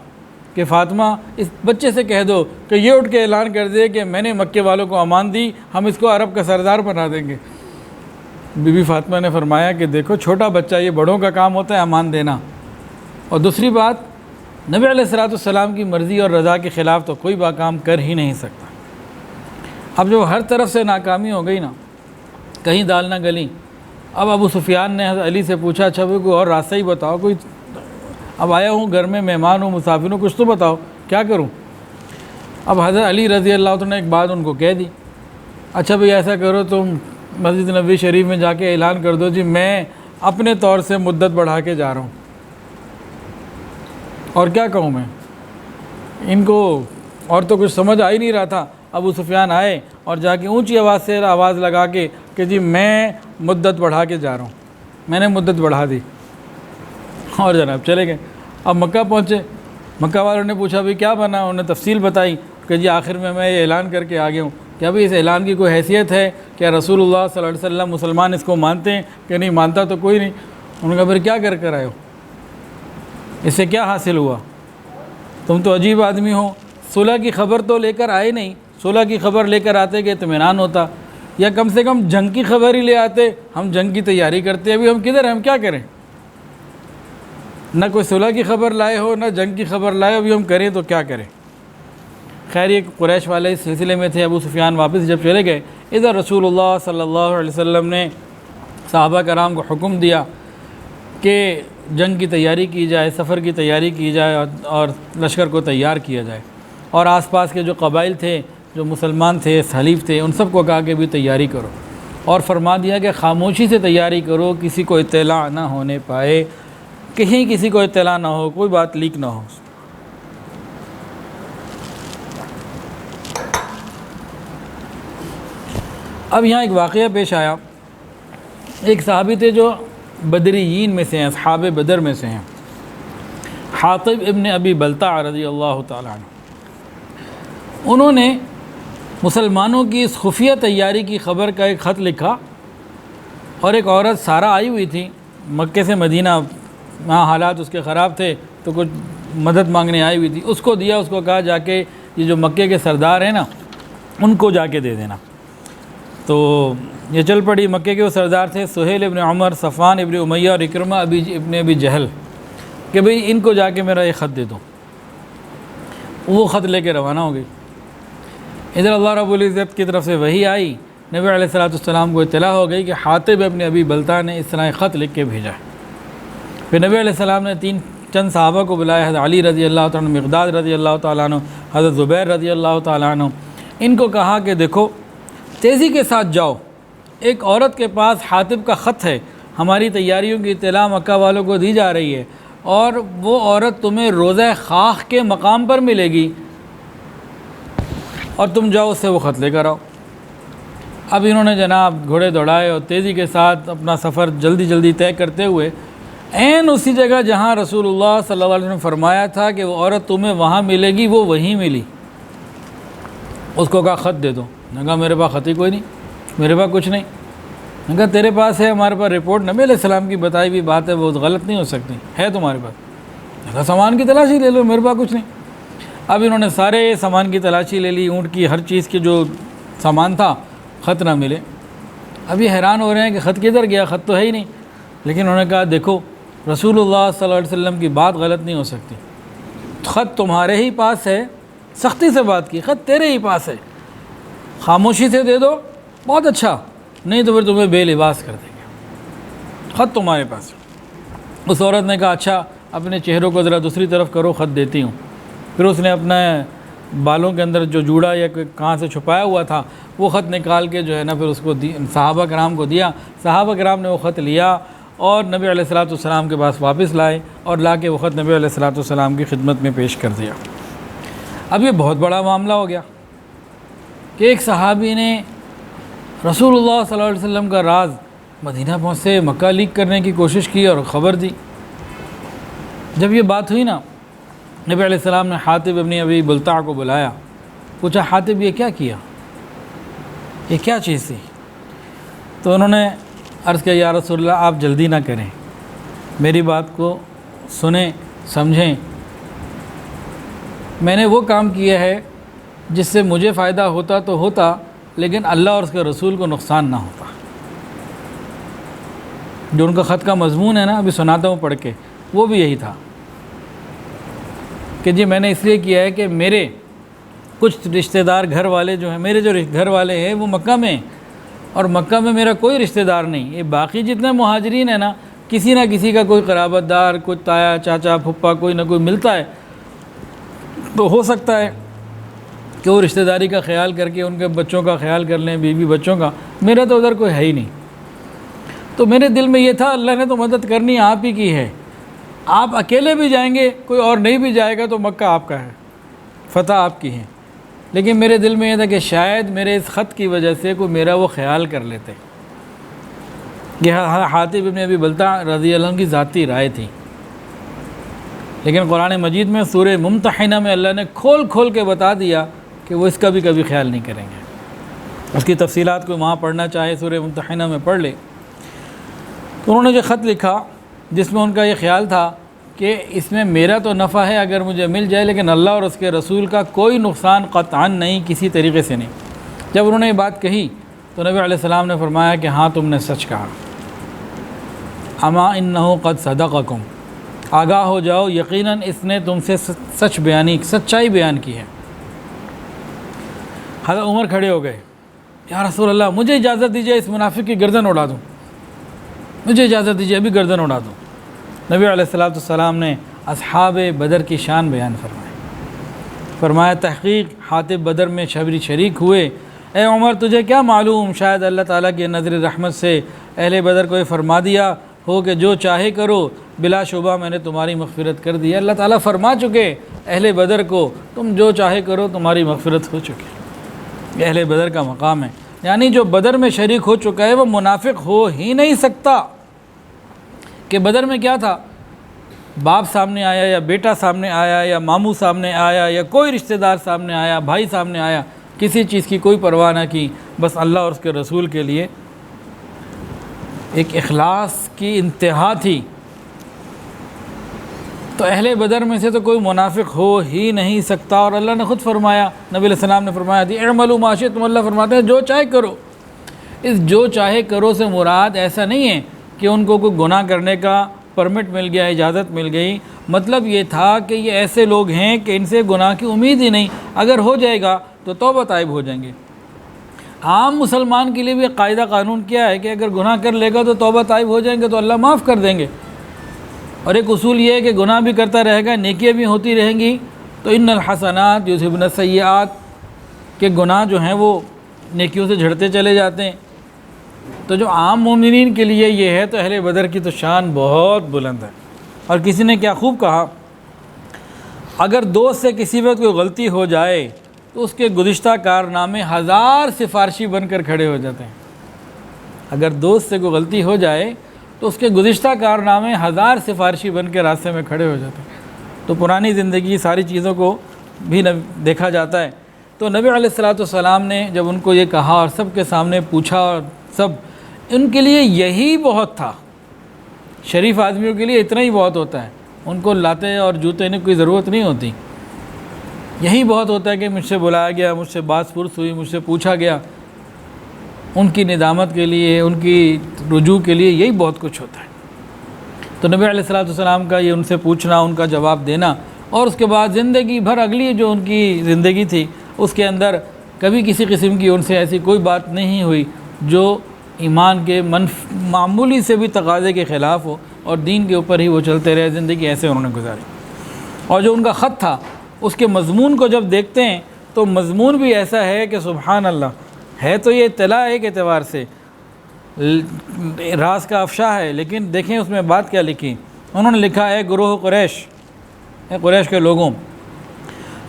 کہ فاطمہ اس بچے سے کہہ دو کہ یہ اٹھ کے اعلان کر دے کہ میں نے مکے والوں کو امان دی، ہم اس کو عرب کا سردار بنا دیں گے۔ بی بی فاطمہ نے فرمایا کہ دیکھو چھوٹا بچہ، یہ بڑوں کا کام ہوتا ہے امان دینا، اور دوسری بات نبی علیہ الصلوۃ والسلام کی مرضی اور رضا کے خلاف تو کوئی کام کر ہی نہیں سکتا۔ اب جو ہر طرف سے ناکامی ہو گئی نا، کہیں دال نہ گلی، اب ابو سفیان نے حضرت علی سے پوچھا اچھا بھائی کوئی اور راستہ ہی بتاؤ، کوئی اب آیا ہوں گھر میں مہمان ہوں مسافر ہوں، کچھ تو بتاؤ کیا کروں۔ اب حضرت علی رضی اللہ عنہ نے ایک بات ان کو کہہ دی، اچھا بھئی ایسا کرو تم مسجد نبوی شریف میں جا کے اعلان کر دو جی میں اپنے طور سے مدت بڑھا کے جا رہا ہوں۔ اور کیا کہوں میں، ان کو اور تو کچھ سمجھ آ ہی نہیں رہا تھا۔ ابو سفیان آئے اور جا کے اونچی آواز سے آواز لگا کے کہ جی میں مدت بڑھا کے جا رہا ہوں، میں نے مدت بڑھا دی، اور جناب چلے گئے۔ اب مکہ پہنچے، مکہ والوں نے پوچھا بھئی کیا بنا، انہوں نے تفصیل بتائی کہ جی آخر میں یہ اعلان کر کے آ گیا ہوں۔ کیا بھئی اس اعلان کی کوئی حیثیت ہے، کیا رسول اللہ صلی اللہ علیہ وسلم مسلمان اس کو مانتے ہیں کہ نہیں؟ مانتا تو کوئی نہیں۔ انہوں نے کہا پھر کیا کر آئے ہو، اس سے کیا حاصل ہوا؟ تم تو عجیب آدمی ہو، صلح کی خبر تو لے کر آئے نہیں، صلح کی خبر لے کر آتے کہ اطمینان ہوتا، یا کم سے کم جنگ کی خبر ہی لے آتے، ہم جنگ کی تیاری کرتے، ابھی ہم کدھر ہیں، ہم کیا کریں؟ نہ کوئی صلح کی خبر لائے ہو، نہ جنگ کی خبر لائے، ابھی ہم کریں تو کیا کریں؟ خیر یہ قریش والے اس سلسلے میں تھے۔ ابو سفیان واپس جب چلے گئے، ادھر رسول اللہ صلی اللہ علیہ وسلم نے صحابہ کرام کو حکم دیا کہ جنگ کی تیاری کی جائے، سفر کی تیاری کی جائے، اور لشکر کو تیار کیا جائے، اور آس پاس کے جو قبائل تھے، جو مسلمان تھے، حلیف تھے، ان سب کو کہا کہ بھی تیاری کرو، اور فرما دیا کہ خاموشی سے تیاری کرو، کسی کو اطلاع نہ ہونے پائے، کہیں کسی کو اطلاع نہ ہو، کوئی بات لیک نہ ہو۔ اب یہاں ایک واقعہ پیش آیا، ایک صحابی تھے جو بدریین میں سے ہیں، اصحاب بدر میں سے ہیں، حاطب ابن ابی بلتع رضی اللہ تعالیٰ عنہ۔ انہوں نے مسلمانوں کی اس خفیہ تیاری کی خبر کا ایک خط لکھا، اور ایک عورت سارہ آئی ہوئی تھی مکے سے مدینہ، وہاں حالات اس کے خراب تھے تو کچھ مدد مانگنے آئی ہوئی تھی، اس کو دیا، اس کو کہا جا کے یہ جو مکے کے سردار ہیں نا ان کو جا کے دے دینا۔ تو یہ چل پڑی۔ مکے کے وہ سردار تھے سہیل ابن عمر، صفوان ابن امیہ اور اکرمہ ابن ابی جہل، کہ بھئی ان کو جا کے میرا یہ خط دے دو۔ وہ خط لے کے روانہ ہو گئی۔ ادھر اللہ رب العزت کی طرف سے وحی آئی، نبی علیہ الصلوۃ والسلام کو اطلاع ہو گئی کہ حاطب ابن ابی بلتع نے اس طرح خط لکھ کے بھیجا ہے۔ پھر نبی علیہ السلام نے چند صحابہ کو بلایا، حضرت علی رضی اللہ تعالیٰ عنہ، مقداد رضی اللہ تعالیٰ عنہ، حضرت زبیر رضی اللہ تعالیٰ عنہ، ان کو کہا کہ دیکھو تیزی کے ساتھ جاؤ، ایک عورت کے پاس حاطب کا خط ہے، ہماری تیاریوں کی اطلاع مکہ والوں کو دی جا رہی ہے، اور وہ عورت تمہیں روضہ خاک کے مقام پر ملے گی، اور تم جاؤ اس سے وہ خط لے کر آؤ۔ اب انہوں نے جناب گھوڑے دوڑائے اور تیزی کے ساتھ اپنا سفر جلدی جلدی طے کرتے ہوئے عین اسی جگہ جہاں رسول اللہ صلی اللہ علیہ وسلم نے فرمایا تھا کہ وہ عورت تمہیں وہاں ملے گی، وہ وہیں ملی۔ اس کو کہا خط دے دو۔ نے کہا میرے پاس خط ہی کوئی نہیں، میرے پاس کچھ نہیں۔ نے کہا تیرے پاس ہے، ہمارے پاس رپورٹ نبی علیہ السلام کی بتائی ہوئی بات ہے، وہ غلط نہیں ہو سکتی، ہے تمہارے پاس؟ نے کہا سامان کی تلاشی لے لو، میرے پاس کچھ نہیں۔ اب انہوں نے سارے سامان کی تلاشی لے لی، اونٹ کی ہر چیز کی جو سامان تھا، خط نہ ملے۔ اب یہ حیران ہو رہے ہیں کہ خط کدھر گیا، خط تو ہے ہی نہیں۔ لیکن انہوں نے کہا دیکھو رسول اللہ صلی اللہ علیہ وسلم کی بات غلط نہیں ہو سکتی، خط تمہارے ہی پاس ہے، سختی سے بات کی، خط تیرے ہی پاس ہے، خاموشی سے دے دو بہت اچھا، نہیں تو پھر تمہیں بے لباس کر دیں گے، خط تمہارے پاس۔ اس عورت نے کہا اچھا اپنے چہروں کو ذرا دوسری طرف کرو، خط دیتی ہوں۔ پھر اس نے اپنے بالوں کے اندر جو جوڑا یا کہاں سے چھپایا ہوا تھا وہ خط نکال کے جو ہے نا پھر اس کو صحابہ کرام کو دیا۔ صحابہ کرام نے وہ خط لیا اور نبی علیہ الصلوۃ والسلام کے پاس واپس لائے، اور لا کے وہ خط نبی علیہ الصلوۃ والسلام کی خدمت میں پیش کر دیا۔ اب یہ بہت بڑا معاملہ ہو گیا، کہ ایک صحابی نے رسول اللہ صلی اللہ علیہ وسلم کا راز مدینہ پہنچے مکہ لیک کرنے کی کوشش کی اور خبر دی۔ جب یہ بات ہوئی نا، نبی علیہ السلام نے حاطب ابن ابی بلتع کو بلایا، پوچھا حاطب یہ کیا کیا، یہ کیا چیز تھی؟ تو انہوں نے عرض کیا یا رسول اللہ آپ جلدی نہ کریں، میری بات کو سنیں سمجھیں، میں نے وہ کام کیا ہے جس سے مجھے فائدہ ہوتا تو ہوتا، لیکن اللہ اور اس کے رسول کو نقصان نہ ہوتا۔ جو ان کا خط کا مضمون ہے نا، ابھی سناتا ہوں پڑھ کے، وہ بھی یہی تھا کہ جی میں نے اس لیے کیا ہے کہ میرے کچھ رشتہ دار گھر والے جو ہیں، میرے جو گھر والے ہیں وہ مکہ میں ہیں، اور مکہ میں میرا کوئی رشتہ دار نہیں۔ یہ باقی جتنے مہاجرین ہیں نا، کسی نہ کسی کا کوئی قرابت دار، کوئی تایا چاچا پھپھا کوئی نہ کوئی ملتا ہے، تو ہو سکتا ہے کہ وہ رشتہ داری کا خیال کر کے ان کے بچوں کا خیال کر لیں، بیوی بچوں کا۔ میرا تو ادھر کوئی ہے ہی نہیں، تو میرے دل میں یہ تھا اللہ نے تو مدد کرنی آپ ہی کی ہے، آپ اکیلے بھی جائیں گے کوئی اور نہیں بھی جائے گا تو مکہ آپ کا ہے، فتح آپ کی ہے، لیکن میرے دل میں یہ تھا کہ شاید میرے اس خط کی وجہ سے کوئی میرا وہ خیال کر لیتے۔ یہ حاطب ابن ابی بلتع رضی اللہ عنہ کی ذاتی رائے تھی، لیکن قرآن مجید میں سورہ ممتحنہ میں اللہ نے کھول کھول کے بتا دیا کہ وہ اس کا بھی کبھی خیال نہیں کریں گے۔ اس کی تفصیلات کو وہاں پڑھنا چاہے سورہ ممتحنہ میں پڑھ لے۔ تو انہوں نے جو خط لکھا جس میں ان کا یہ خیال تھا کہ اس میں میرا تو نفع ہے اگر مجھے مل جائے، لیکن اللہ اور اس کے رسول کا کوئی نقصان قطعاً نہیں، کسی طریقے سے نہیں۔ جب انہوں نے یہ بات کہی تو نبی علیہ السلام نے فرمایا کہ ہاں تم نے سچ کہا، اما انہ قد صدقکم، آگاہ ہو جاؤ یقیناً اس نے تم سے سچائی بیان کی ہے۔ حضرت عمر کھڑے ہو گئے، یا رسول اللہ مجھے اجازت دیجیے اس منافق کی گردن اڑا دوں، مجھے اجازت دیجیے ابھی گردن اڑا دوں۔ نبی علیہ السلام نے اصحاب بدر کی شان بیان فرمایا تحقیق حاطب بدر میں شریک ہوئے، اے عمر تجھے کیا معلوم، شاید اللہ تعالیٰ کی نظر رحمت سے اہل بدر کو یہ فرما دیا ہو کہ جو چاہے کرو، بلا شبہ میں نے تمہاری مغفرت کر دی۔ اللہ تعالیٰ فرما چکے اہل بدر کو تم جو چاہے کرو تمہاری مغفرت ہو چکی۔ یہ اہل بدر کا مقام ہے، یعنی جو بدر میں شریک ہو چکا ہے وہ منافق ہو ہی نہیں سکتا۔ کہ بدر میں کیا تھا، باپ سامنے آیا یا بیٹا سامنے آیا یا ماموں سامنے آیا یا کوئی رشتہ دار سامنے آیا، بھائی سامنے آیا، کسی چیز کی کوئی پرواہ نہ کی، بس اللہ اور اس کے رسول کے لیے ایک اخلاص کی انتہا تھی۔ تو اہل بدر میں سے تو کوئی منافق ہو ہی نہیں سکتا، اور اللہ نے خود فرمایا، نبی علیہ السلام نے فرمایا تھی اعملوا ما شئتم، اللہ فرماتے ہیں جو چاہے کرو۔ اس جو چاہے کرو سے مراد ایسا نہیں ہے کہ ان کو کوئی گناہ کرنے کا پرمٹ مل گیا، اجازت مل گئی، مطلب یہ تھا کہ یہ ایسے لوگ ہیں کہ ان سے گناہ کی امید ہی نہیں، اگر ہو جائے گا تو توبہ طائب ہو جائیں گے۔ عام مسلمان کے لیے بھی قاعدہ قانون کیا ہے کہ اگر گناہ کر لے گا تو توبہ طائب ہو جائیں گے تو اللہ معاف کر دیں گے، اور ایک اصول یہ ہے کہ گناہ بھی کرتا رہے گا، نیکیاں بھی ہوتی رہیں گی، تو ان الحسنات یذھبن السیئات، کہ گناہ جو ہیں وہ نیکیوں سے جھڑتے چلے جاتے ہیں۔ تو جو عام مومنین کے لیے یہ ہے، تو اہل بدر کی تو شان بہت بلند ہے۔ اور کسی نے کیا خوب کہا، اگر دوست سے کسی وقت کوئی غلطی ہو جائے تو اس کے گزشتہ کارنامے 1000 سفارشی بن کر کھڑے ہو جاتے ہیں۔ اگر دوست سے کوئی غلطی ہو جائے تو اس کے گزشتہ کارنامے 1000 سفارشی بن کے راستے میں کھڑے ہو جاتے ہیں۔ تو پرانی زندگی ساری چیزوں کو بھی دیکھا جاتا ہے۔ تو نبی علیہ السلام نے جب ان کو یہ کہا اور سب کے سامنے پوچھا، اور سب ان کے لیے یہی بہت تھا، شریف آدمیوں کے لیے اتنا ہی بہت ہوتا ہے، ان کو لاتے اور جوتے کی کوئی ضرورت نہیں ہوتی، یہی بہت ہوتا ہے کہ مجھ سے بلایا گیا، مجھ سے بات پرس ہوئی، مجھ سے پوچھا گیا، ان کی ندامت کے لیے، ان کی رجوع کے لیے یہی بہت کچھ ہوتا ہے۔ تو نبی علیہ السلام کا یہ ان سے پوچھنا، ان کا جواب دینا، اور اس کے بعد زندگی بھر اگلی جو ان کی زندگی تھی اس کے اندر کبھی کسی قسم کی ان سے ایسی کوئی بات نہیں ہوئی جو ایمان کے معمولی سے بھی تقاضے کے خلاف ہو، اور دین کے اوپر ہی وہ چلتے رہے، زندگی ایسے انہوں نے گزاری۔ اور جو ان کا خط تھا اس کے مضمون کو جب دیکھتے ہیں تو مضمون بھی ایسا ہے کہ سبحان اللہ، ہے تو یہ اطلاع ایک اعتبار سے راز کا افشا ہے، لیکن دیکھیں اس میں بات کیا لکھی۔ انہوں نے لکھا، اے گروہ قریش، اے قریش کے لوگوں،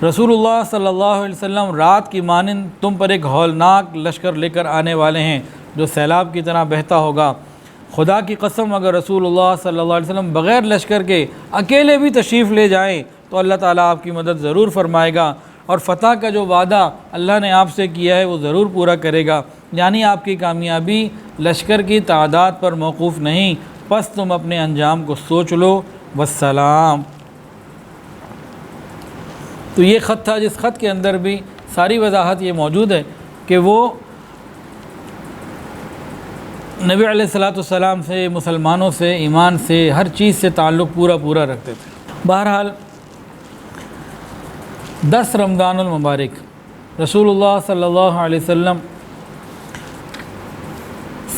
رسول اللہ صلی اللہ علیہ وسلم رات کی مانند تم پر ایک ہولناک لشکر لے کر آنے والے ہیں جو سیلاب کی طرح بہتا ہوگا۔ خدا کی قسم اگر رسول اللہ صلی اللہ علیہ وسلم بغیر لشکر کے اکیلے بھی تشریف لے جائیں تو اللہ تعالیٰ آپ کی مدد ضرور فرمائے گا، اور فتح کا جو وعدہ اللہ نے آپ سے کیا ہے وہ ضرور پورا کرے گا، یعنی آپ کی کامیابی لشکر کی تعداد پر موقوف نہیں، پس تم اپنے انجام کو سوچ لو، والسلام۔ تو یہ خط تھا، جس خط کے اندر بھی ساری وضاحت یہ موجود ہے کہ وہ نبی علیہ السلام سے، مسلمانوں سے، ایمان سے، ہر چیز سے تعلق پورا رکھتے تھے۔ بہرحال 10 رمضان المبارک رسول اللہ صلی اللہ علیہ وسلم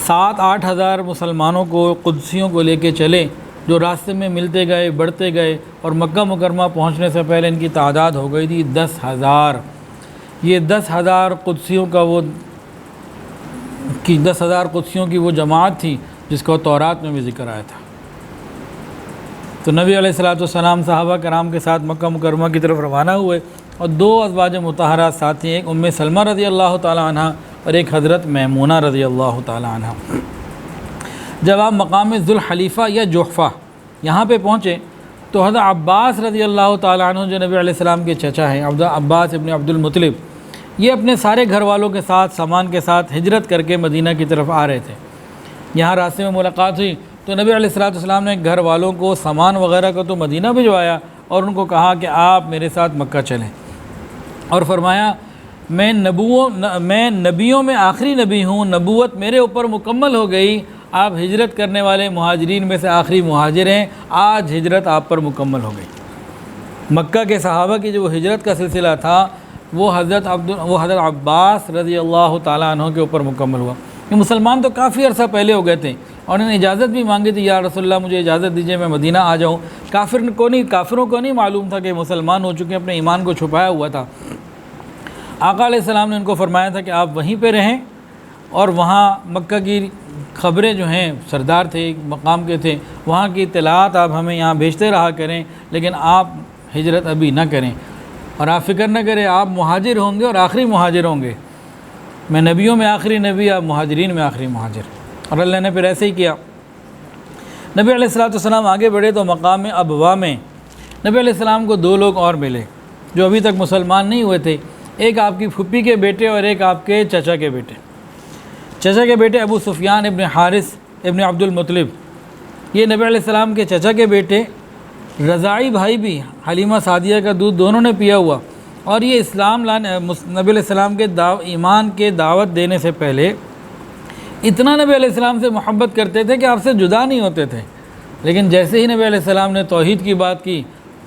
7-8 ہزار مسلمانوں کو، قدسیوں کو لے کے چلے، جو راستے میں ملتے گئے، بڑھتے گئے، اور مکہ مکرمہ پہنچنے سے پہلے ان کی تعداد ہو گئی تھی 10,000۔ یہ 10,000 قدسیوں کا 10,000 قدسیوں کی وہ جماعت تھی جس کو تورات میں بھی ذکر آیا تھا۔ تو نبی علیہ السلام صحابہ کرام کے ساتھ مکہ مکرمہ کی طرف روانہ ہوئے، اور 2 ازواج مطہرات ساتھ ہیں، ایک ام سلمہ رضی اللہ تعالی عنہ اور ایک حضرت میمونہ رضی اللہ تعالی عنہ۔ جب آپ مقام ذوالحلیفہ یا جحفہ یہاں پہ پہنچے تو حضرت عباس رضی اللہ تعالی عنہ جو نبی علیہ السلام کے چچا ہیں، عباس ابن عبد المطلب، یہ اپنے سارے گھر والوں کے ساتھ، سامان کے ساتھ ہجرت کر کے مدینہ کی طرف آ رہے تھے۔ یہاں راستے میں ملاقات ہوئی تو نبی علیہ السلام نے گھر والوں کو سامان وغیرہ کو تو مدینہ بھجوایا، اور ان کو کہا کہ آپ میرے ساتھ مکہ چلیں، اور فرمایا میں نبیوں میں آخری نبی ہوں، نبوت میرے اوپر مکمل ہو گئی، آپ ہجرت کرنے والے مہاجرین میں سے آخری مہاجر ہیں، آج ہجرت آپ پر مکمل ہو گئی۔ مکہ کے صحابہ کی جو ہجرت کا سلسلہ تھا وہ حضرت عباس رضی اللہ تعالیٰ عنہ کے اوپر مکمل ہوا۔ یہ مسلمان تو کافی عرصہ پہلے ہو گئے تھے، اور انہوں نے اجازت بھی مانگی تھی، یا رسول اللہ مجھے اجازت دیجیے میں مدینہ آ جاؤں۔ کافروں کو نہیں معلوم تھا کہ مسلمان ہو چکے، اپنے ایمان کو چھپایا ہوا تھا۔ آقا علیہ السلام نے ان کو فرمایا تھا کہ آپ وہیں پہ رہیں، اور وہاں مکہ کی خبریں جو ہیں، سردار تھے، ایک مقام کے تھے، وہاں کی اطلاعات آپ ہمیں یہاں بھیجتے رہا کریں، لیکن آپ ہجرت ابھی نہ کریں، اور آپ فکر نہ کریں، آپ مہاجر ہوں گے اور آخری مہاجر ہوں گے۔ میں نبیوں میں آخری نبی، آپ مہاجرین میں آخری مہاجر۔ اور اللہ نے پھر ایسے ہی کیا۔ نبی علیہ السلام آگے بڑھے تو مقام ابوا میں نبی علیہ السلام کو 2 لوگ اور ملے جو ابھی تک مسلمان نہیں ہوئے تھے، ایک آپ کی پھپھی کے بیٹے اور ایک آپ کے چچا کے بیٹے۔ چچا کے بیٹے ابو سفیان ابن حارث ابن عبد المطلب، یہ نبی علیہ السلام کے چچا کے بیٹے، رضاعی بھائی بھی، حلیمہ سعدیہ کا دودھ دونوں نے پیا ہوا، اور یہ اسلام نبی علیہ السلام کے ایمان کے دعوت دینے سے پہلے اتنا نبی علیہ السلام سے محبت کرتے تھے کہ آپ سے جدا نہیں ہوتے تھے، لیکن جیسے ہی نبی علیہ السلام نے توحید کی بات کی،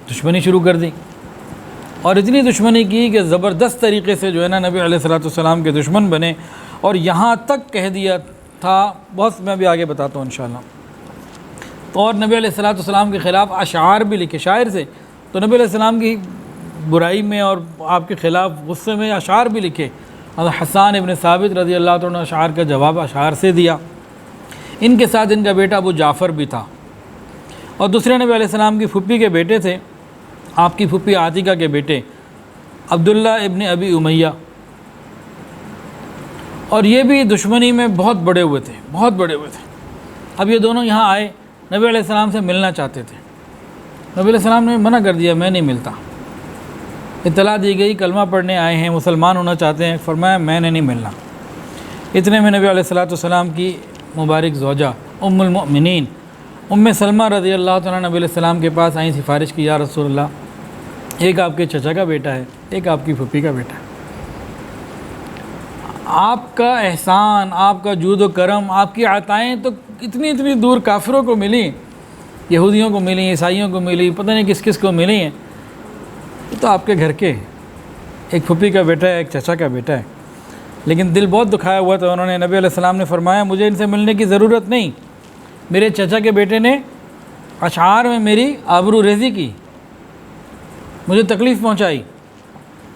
دشمنی شروع کر دی، اور اتنی دشمنی کی کہ زبردست طریقے سے جو ہے نا نبی علیہ السلام کے دشمن بنے، اور یہاں تک کہہ دیا تھا، بہت میں بھی آگے بتاتا ہوں انشاءاللہ۔ اور نبی علیہ السلام کے خلاف اشعار بھی لکھے شاعر سے، تو نبی علیہ السلام کی برائی میں اور آپ کے خلاف غصے میں اشعار بھی لکھے۔ حسان ابن ثابت رضی اللہ عنہ اشعار کا جواب اشعار سے دیا۔ ان کے ساتھ ان کا بیٹا ابو جعفر بھی تھا، اور دوسرے نبی علیہ السلام کی پھپھی کے بیٹے تھے، آپ کی پھپھی عاتقہ کے بیٹے عبداللہ ابن ابی امیہ، اور یہ بھی دشمنی میں بہت بڑے ہوئے تھے، بہت بڑے ہوئے تھے۔ اب یہ دونوں یہاں آئے، نبی علیہ السلام سے ملنا چاہتے تھے، نبی علیہ السلام نے منع کر دیا، میں نہیں ملتا۔ اطلاع دی گئی کلمہ پڑھنے آئے ہیں، مسلمان ہونا چاہتے ہیں، فرمایا میں نے نہیں ملنا۔ اتنے میں نبی علیہ السلام کی مبارک زوجہ ام المؤمنین ام سلمہ رضی اللہ تعالیٰ نبی علیہ السلام کے پاس آئیں، سفارش کی، یا رسول اللہ ایک آپ کے چچا کا بیٹا ہے، ایک آپ کی پھپھی کا بیٹا ہے، آپ کا احسان، آپ کا جود و کرم، آپ کی عطائیں تو اتنی دور کافروں کو ملی، یہودیوں کو ملی، عیسائیوں کو ملی، پتہ نہیں کس کس کو ملی ہیں، یہ تو آپ کے گھر کے ایک پھپھی کا بیٹا ہے، ایک چچا کا بیٹا ہے۔ لیکن دل بہت دکھایا ہوا تھا انہوں نے۔ نبی علیہ السلام نے فرمایا مجھے ان سے ملنے کی ضرورت نہیں، میرے چچا کے بیٹے نے اشعار میں میری آبرو ریزی کی، مجھے تکلیف پہنچائی،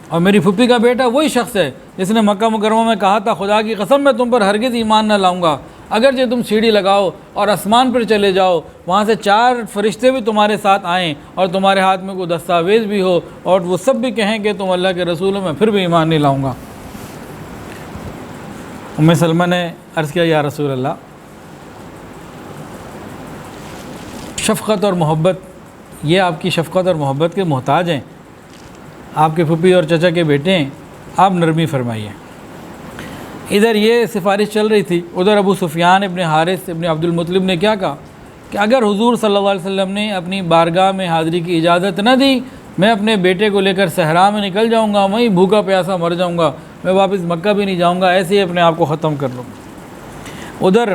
اور میری پھپھی کا بیٹا وہی شخص ہے جس نے مکہ مکرمہ میں کہا تھا خدا کی قسم میں تم پر ہرگز ایمان نہ لاؤں گا، اگرچہ تم سیڑھی لگاؤ اور آسمان پر چلے جاؤ، وہاں سے 4 فرشتے بھی تمہارے ساتھ آئیں اور تمہارے ہاتھ میں کوئی دستاویز بھی ہو اور وہ سب بھی کہیں کہ تم اللہ کے رسول ہو، میں پھر بھی ایمان نہیں لاؤں گا۔ ام سلمہ نے عرض کیا یا رسول اللہ، شفقت اور محبت، یہ آپ کی شفقت اور محبت کے محتاج ہیں، آپ کے پھوپھی اور چچا کے بیٹے ہیں، آپ نرمی فرمائیے۔ ادھر یہ سفارش چل رہی تھی، ادھر ابو سفیان ابن حارث ابن عبد المطلب نے کیا کہا کہ اگر حضور صلی اللہ علیہ وسلم نے اپنی بارگاہ میں حاضری کی اجازت نہ دی، میں اپنے بیٹے کو لے کر صحرا میں نکل جاؤں گا، وہیں بھوکا پیاسا مر جاؤں گا، میں واپس مکہ بھی نہیں جاؤں گا، ایسے ہی اپنے آپ کو ختم کر لوں گا۔ ادھر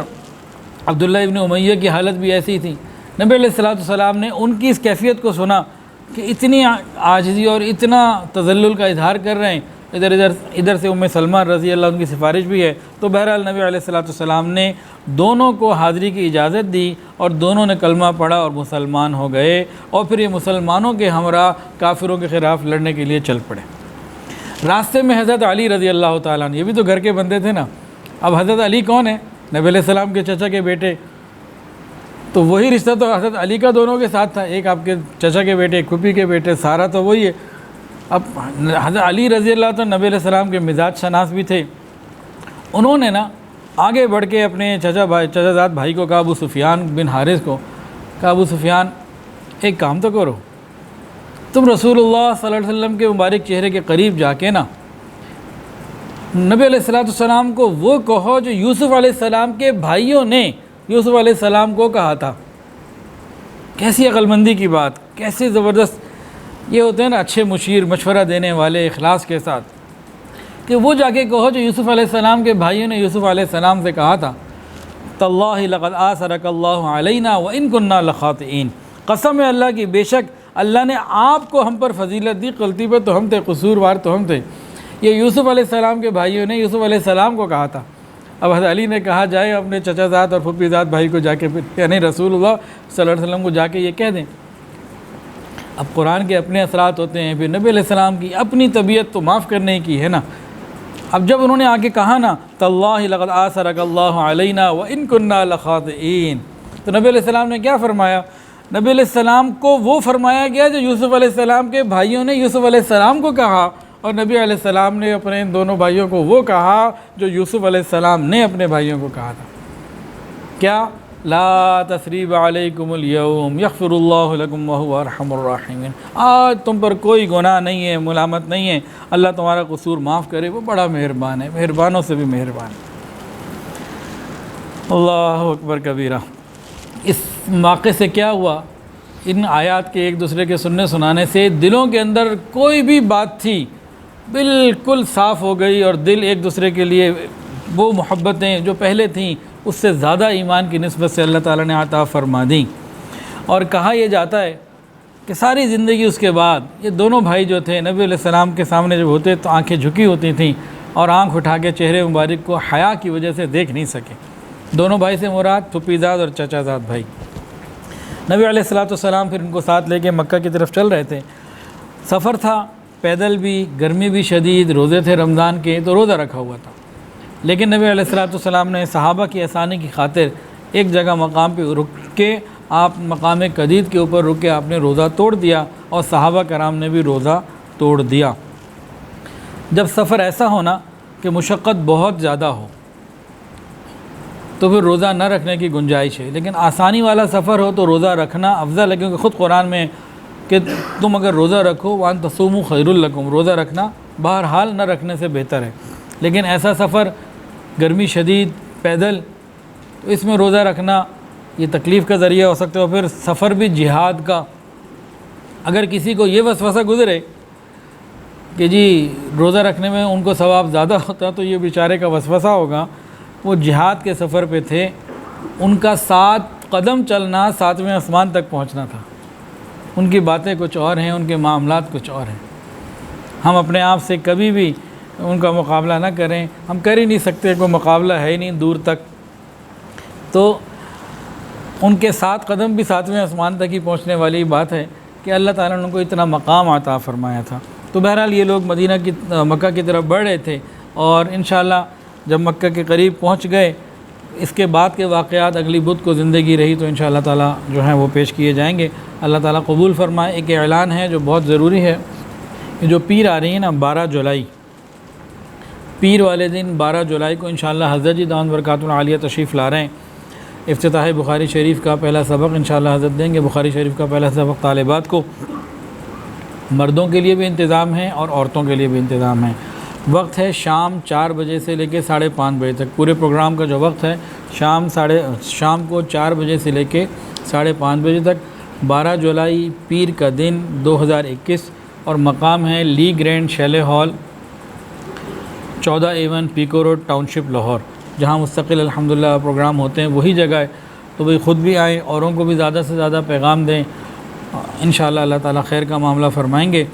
عبداللہ ابن امیہ کی حالت بھی ایسی تھی۔ نبی علیہ السلام نے ان کی اس کیفیت کو سنا کہ اتنی عاجزی اور اتنا تذلل کا اظہار کر رہے ہیں، ادھر سے ام سلمہ رضی اللہ عنہ کی سفارش بھی ہے، تو بہرحال نبی علیہ السلام نے دونوں کو حاضری کی اجازت دی اور دونوں نے کلمہ پڑھا اور مسلمان ہو گئے، اور پھر یہ مسلمانوں کے ہمراہ کافروں کے خلاف لڑنے کے لیے چل پڑے۔ راستے میں حضرت علی رضی اللہ تعالیٰ عنہ، یہ بھی تو گھر کے بندے تھے نا۔ اب حضرت علی کون ہے؟ نبی علیہ السلام کے چچا کے بیٹے، تو وہی رشتہ تو حضرت علی کا دونوں کے ساتھ تھا، ایک آپ کے چچا کے بیٹے، ایک پھوپھی کے بیٹے، سارا تو وہی ہے۔ اب حضرت علی رضی اللہ تو نبی علیہ السلام کے مزاج شناس بھی تھے، انہوں نے نا آگے بڑھ کے اپنے چچا زاد بھائی کو کہا، ابو سفیان بن حارث کو کہا، ابو سفیان ایک کام تو کرو، تم رسول اللہ صلی اللہ علیہ وسلم کے مبارک چہرے کے قریب جا کے نا نبی علیہ السلام کو وہ کہو جو یوسف علیہ السلام کے بھائیوں نے یوسف علیہ السلام کو کہا تھا۔ کیسی عقل مندی کی بات، کیسے زبردست یہ ہوتے ہیں نا اچھے مشیر، مشورہ دینے والے اخلاص کے ساتھ، کہ وہ جا کے کہو جو یوسف علیہ السلام کے بھائیوں نے یوسف علیہ السلام سے کہا تھا، تاللہ لقد آثرک اللہ علینا وان کنا لخاطئین، قسم ہے اللہ کی، بے شک اللہ نے آپ کو ہم پر فضیلت دی، غلطی پہ تو ہم تھے، قصوروار تو ہم تھے۔ یہ یوسف علیہ السلام کے بھائیوں نے یوسف علیہ السلام کو کہا تھا۔ اب حضرت علی نے کہا جائے اپنے چچا زاد اور پھوپھی زاد بھائی کو جا کے، یعنی رسول اللہ صلی اللہ علیہ وسلم کو جا کے یہ کہہ دیں۔ اب قرآن کے اپنے اثرات ہوتے ہیں، پھر نبی علیہ السلام کی اپنی طبیعت تو معاف کرنے کی ہے نا۔ اب جب انہوں نے آگے کہا نا تاللہ لقد آثرک اللہ علینا وان کنا لخاطئین، تو نبی علیہ السلام نے کیا فرمایا؟ نبی علیہ السلام کو وہ فرمایا گیا جو یوسف علیہ السلام کے بھائیوں نے یوسف علیہ السلام کو کہا، اور نبی علیہ السلام نے اپنے ان دونوں بھائیوں کو وہ کہا جو یوسف علیہ السلام نے اپنے بھائیوں کو کہا تھا۔ کیا؟ لا تثریب علیکم اليوم یغفر اللہ لکم وہو ارحم الراحمین، آج تم پر کوئی گناہ نہیں ہے، ملامت نہیں ہے، اللہ تمہارا قصور معاف کرے، وہ بڑا مہربان ہے، مہربانوں سے بھی مہربان ہے۔ اللہ اکبر کبیرہ۔ اس واقعے سے کیا ہوا؟ ان آیات کے ایک دوسرے کے سننے سنانے سے دلوں کے اندر کوئی بھی بات تھی بالکل صاف ہو گئی، اور دل ایک دوسرے کے لیے وہ محبتیں جو پہلے تھیں اس سے زیادہ ایمان کی نسبت سے اللہ تعالیٰ نے عطا فرما دیں۔ اور کہا یہ جاتا ہے کہ ساری زندگی اس کے بعد یہ دونوں بھائی جو تھے نبی علیہ السلام کے سامنے جب ہوتے تو آنکھیں جھکی ہوتی تھیں، اور آنکھ اٹھا کے چہرے مبارک کو حیا کی وجہ سے دیکھ نہیں سکے۔ دونوں بھائی سے مراد پھوپھی زاد اور چچا زاد بھائی۔ نبی علیہ السلام پھر ان کو ساتھ لے کے مکہ کی طرف چل رہے تھے، سفر تھا، پیدل بھی، گرمی بھی شدید، روزے تھے رمضان کے تو روزہ رکھا ہوا تھا، لیکن نبی علیہ السلام نے صحابہ کی آسانی کی خاطر ایک جگہ مقام پہ رک کے آپ مقام قدید کے اوپر رک کے آپ نے روزہ توڑ دیا، اور صحابہ کرام نے بھی روزہ توڑ دیا۔ جب سفر ایسا ہونا کہ مشقت بہت زیادہ ہو تو پھر روزہ نہ رکھنے کی گنجائش ہے، لیکن آسانی والا سفر ہو تو روزہ رکھنا افضل ہے، کیونکہ خود قرآن میں کہ تم اگر روزہ رکھو وان تصوموا خیر لکم، روزہ رکھنا بہرحال نہ رکھنے سے بہتر ہے۔ لیکن ایسا سفر گرمی شدید پیدل، تو اس میں روزہ رکھنا یہ تکلیف کا ذریعہ ہو سکتا ہے، اور پھر سفر بھی جہاد کا۔ اگر کسی کو یہ وسوسہ گزرے کہ جی روزہ رکھنے میں ان کو ثواب زیادہ ہوتا تو یہ بیچارے کا وسوسہ ہوگا۔ وہ جہاد کے سفر پہ تھے، ان کا 7 قدم چلنا 7ویں آسمان تک پہنچنا تھا۔ ان کی باتیں کچھ اور ہیں، ان کے معاملات کچھ اور ہیں۔ ہم اپنے آپ سے کبھی بھی ان کا مقابلہ نہ کریں، ہم کر ہی نہیں سکتے، کوئی مقابلہ ہے ہی نہیں دور تک۔ تو ان کے 7 قدم بھی 7ویں آسمان تک ہی پہنچنے والی بات ہے کہ اللہ تعالیٰ نے ان کو اتنا مقام عطا فرمایا تھا۔ تو بہرحال یہ لوگ مکہ کی طرف بڑھ رہے تھے، اور انشاءاللہ جب مکہ کے قریب پہنچ گئے اس کے بعد کے واقعات اگلی بدھ کو زندگی رہی تو انشاءاللہ تعالیٰ جو ہیں وہ پیش کیے جائیں گے. اللہ تعالیٰ قبول فرمائے. ایک اعلان ہے جو بہت ضروری ہے کہ جو پیر آ رہی ہیں نا 12 جولائی، پیر والے دن 12 جولائی کو انشاءاللہ حضرت جی دامت برکاتہ العالیہ تشریف لا رہے ہیں. افتتاح بخاری شریف کا پہلا سبق انشاءاللہ حضرت دیں گے. بخاری شریف کا پہلا سبق طالبات کو، مردوں کے لیے بھی انتظام ہے اور عورتوں کے لیے بھی انتظام ہے. وقت ہے شام 4 بجے سے لے کے 5:30 بجے تک. پورے پروگرام کا جو وقت ہے شام کو 4 بجے سے لے کے 5:30 بجے تک. 12 جولائی پیر کا دن 2021 اور مقام ہے Le Grand Chalet Hall 14A1 Peco road township Lahore, جہاں مستقل الحمدللہ پروگرام ہوتے ہیں. وہی جگہ ہے تو بھئی خود بھی آئیں، اوروں کو بھی زیادہ سے زیادہ پیغام دیں. انشاءاللہ اللہ تعالیٰ خیر کا معاملہ فرمائیں گے.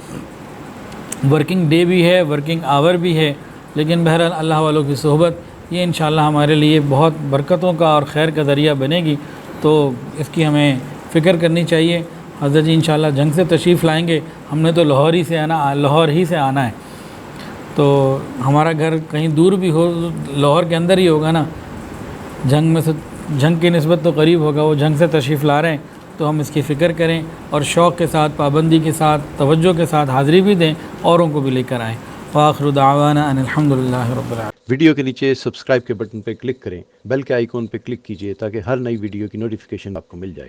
ورکنگ ڈے بھی ہے، ورکنگ آور بھی ہے، لیکن بہرحال اللہ والوں کی صحبت یہ انشاءاللہ ہمارے لیے بہت برکتوں کا اور خیر کا ذریعہ بنے گی، تو اس کی ہمیں فکر کرنی چاہیے. حضرت جی انشاءاللہ جنگ سے تشریف لائیں گے. ہم نے تو لاہور ہی سے آنا ہے، تو ہمارا گھر کہیں دور بھی ہو لاہور کے اندر ہی ہوگا نا. جنگ کی نسبت تو قریب ہوگا. وہ جنگ سے تشریف لا رہے ہیں تو ہم اس کی فکر کریں اور شوق کے ساتھ، پابندی کے ساتھ، توجہ کے ساتھ حاضری بھی دیں، اوروں کو بھی لے کر آئیں. وآخر دعوانا ان الحمدللہ رب العالمین. ویڈیو کے نیچے سبسکرائب کے بٹن پہ کلک کریں، بیل کے آئیکن پہ کلک کیجئے تاکہ ہر نئی ویڈیو کی نوٹیفیکیشن آپ کو مل جائے.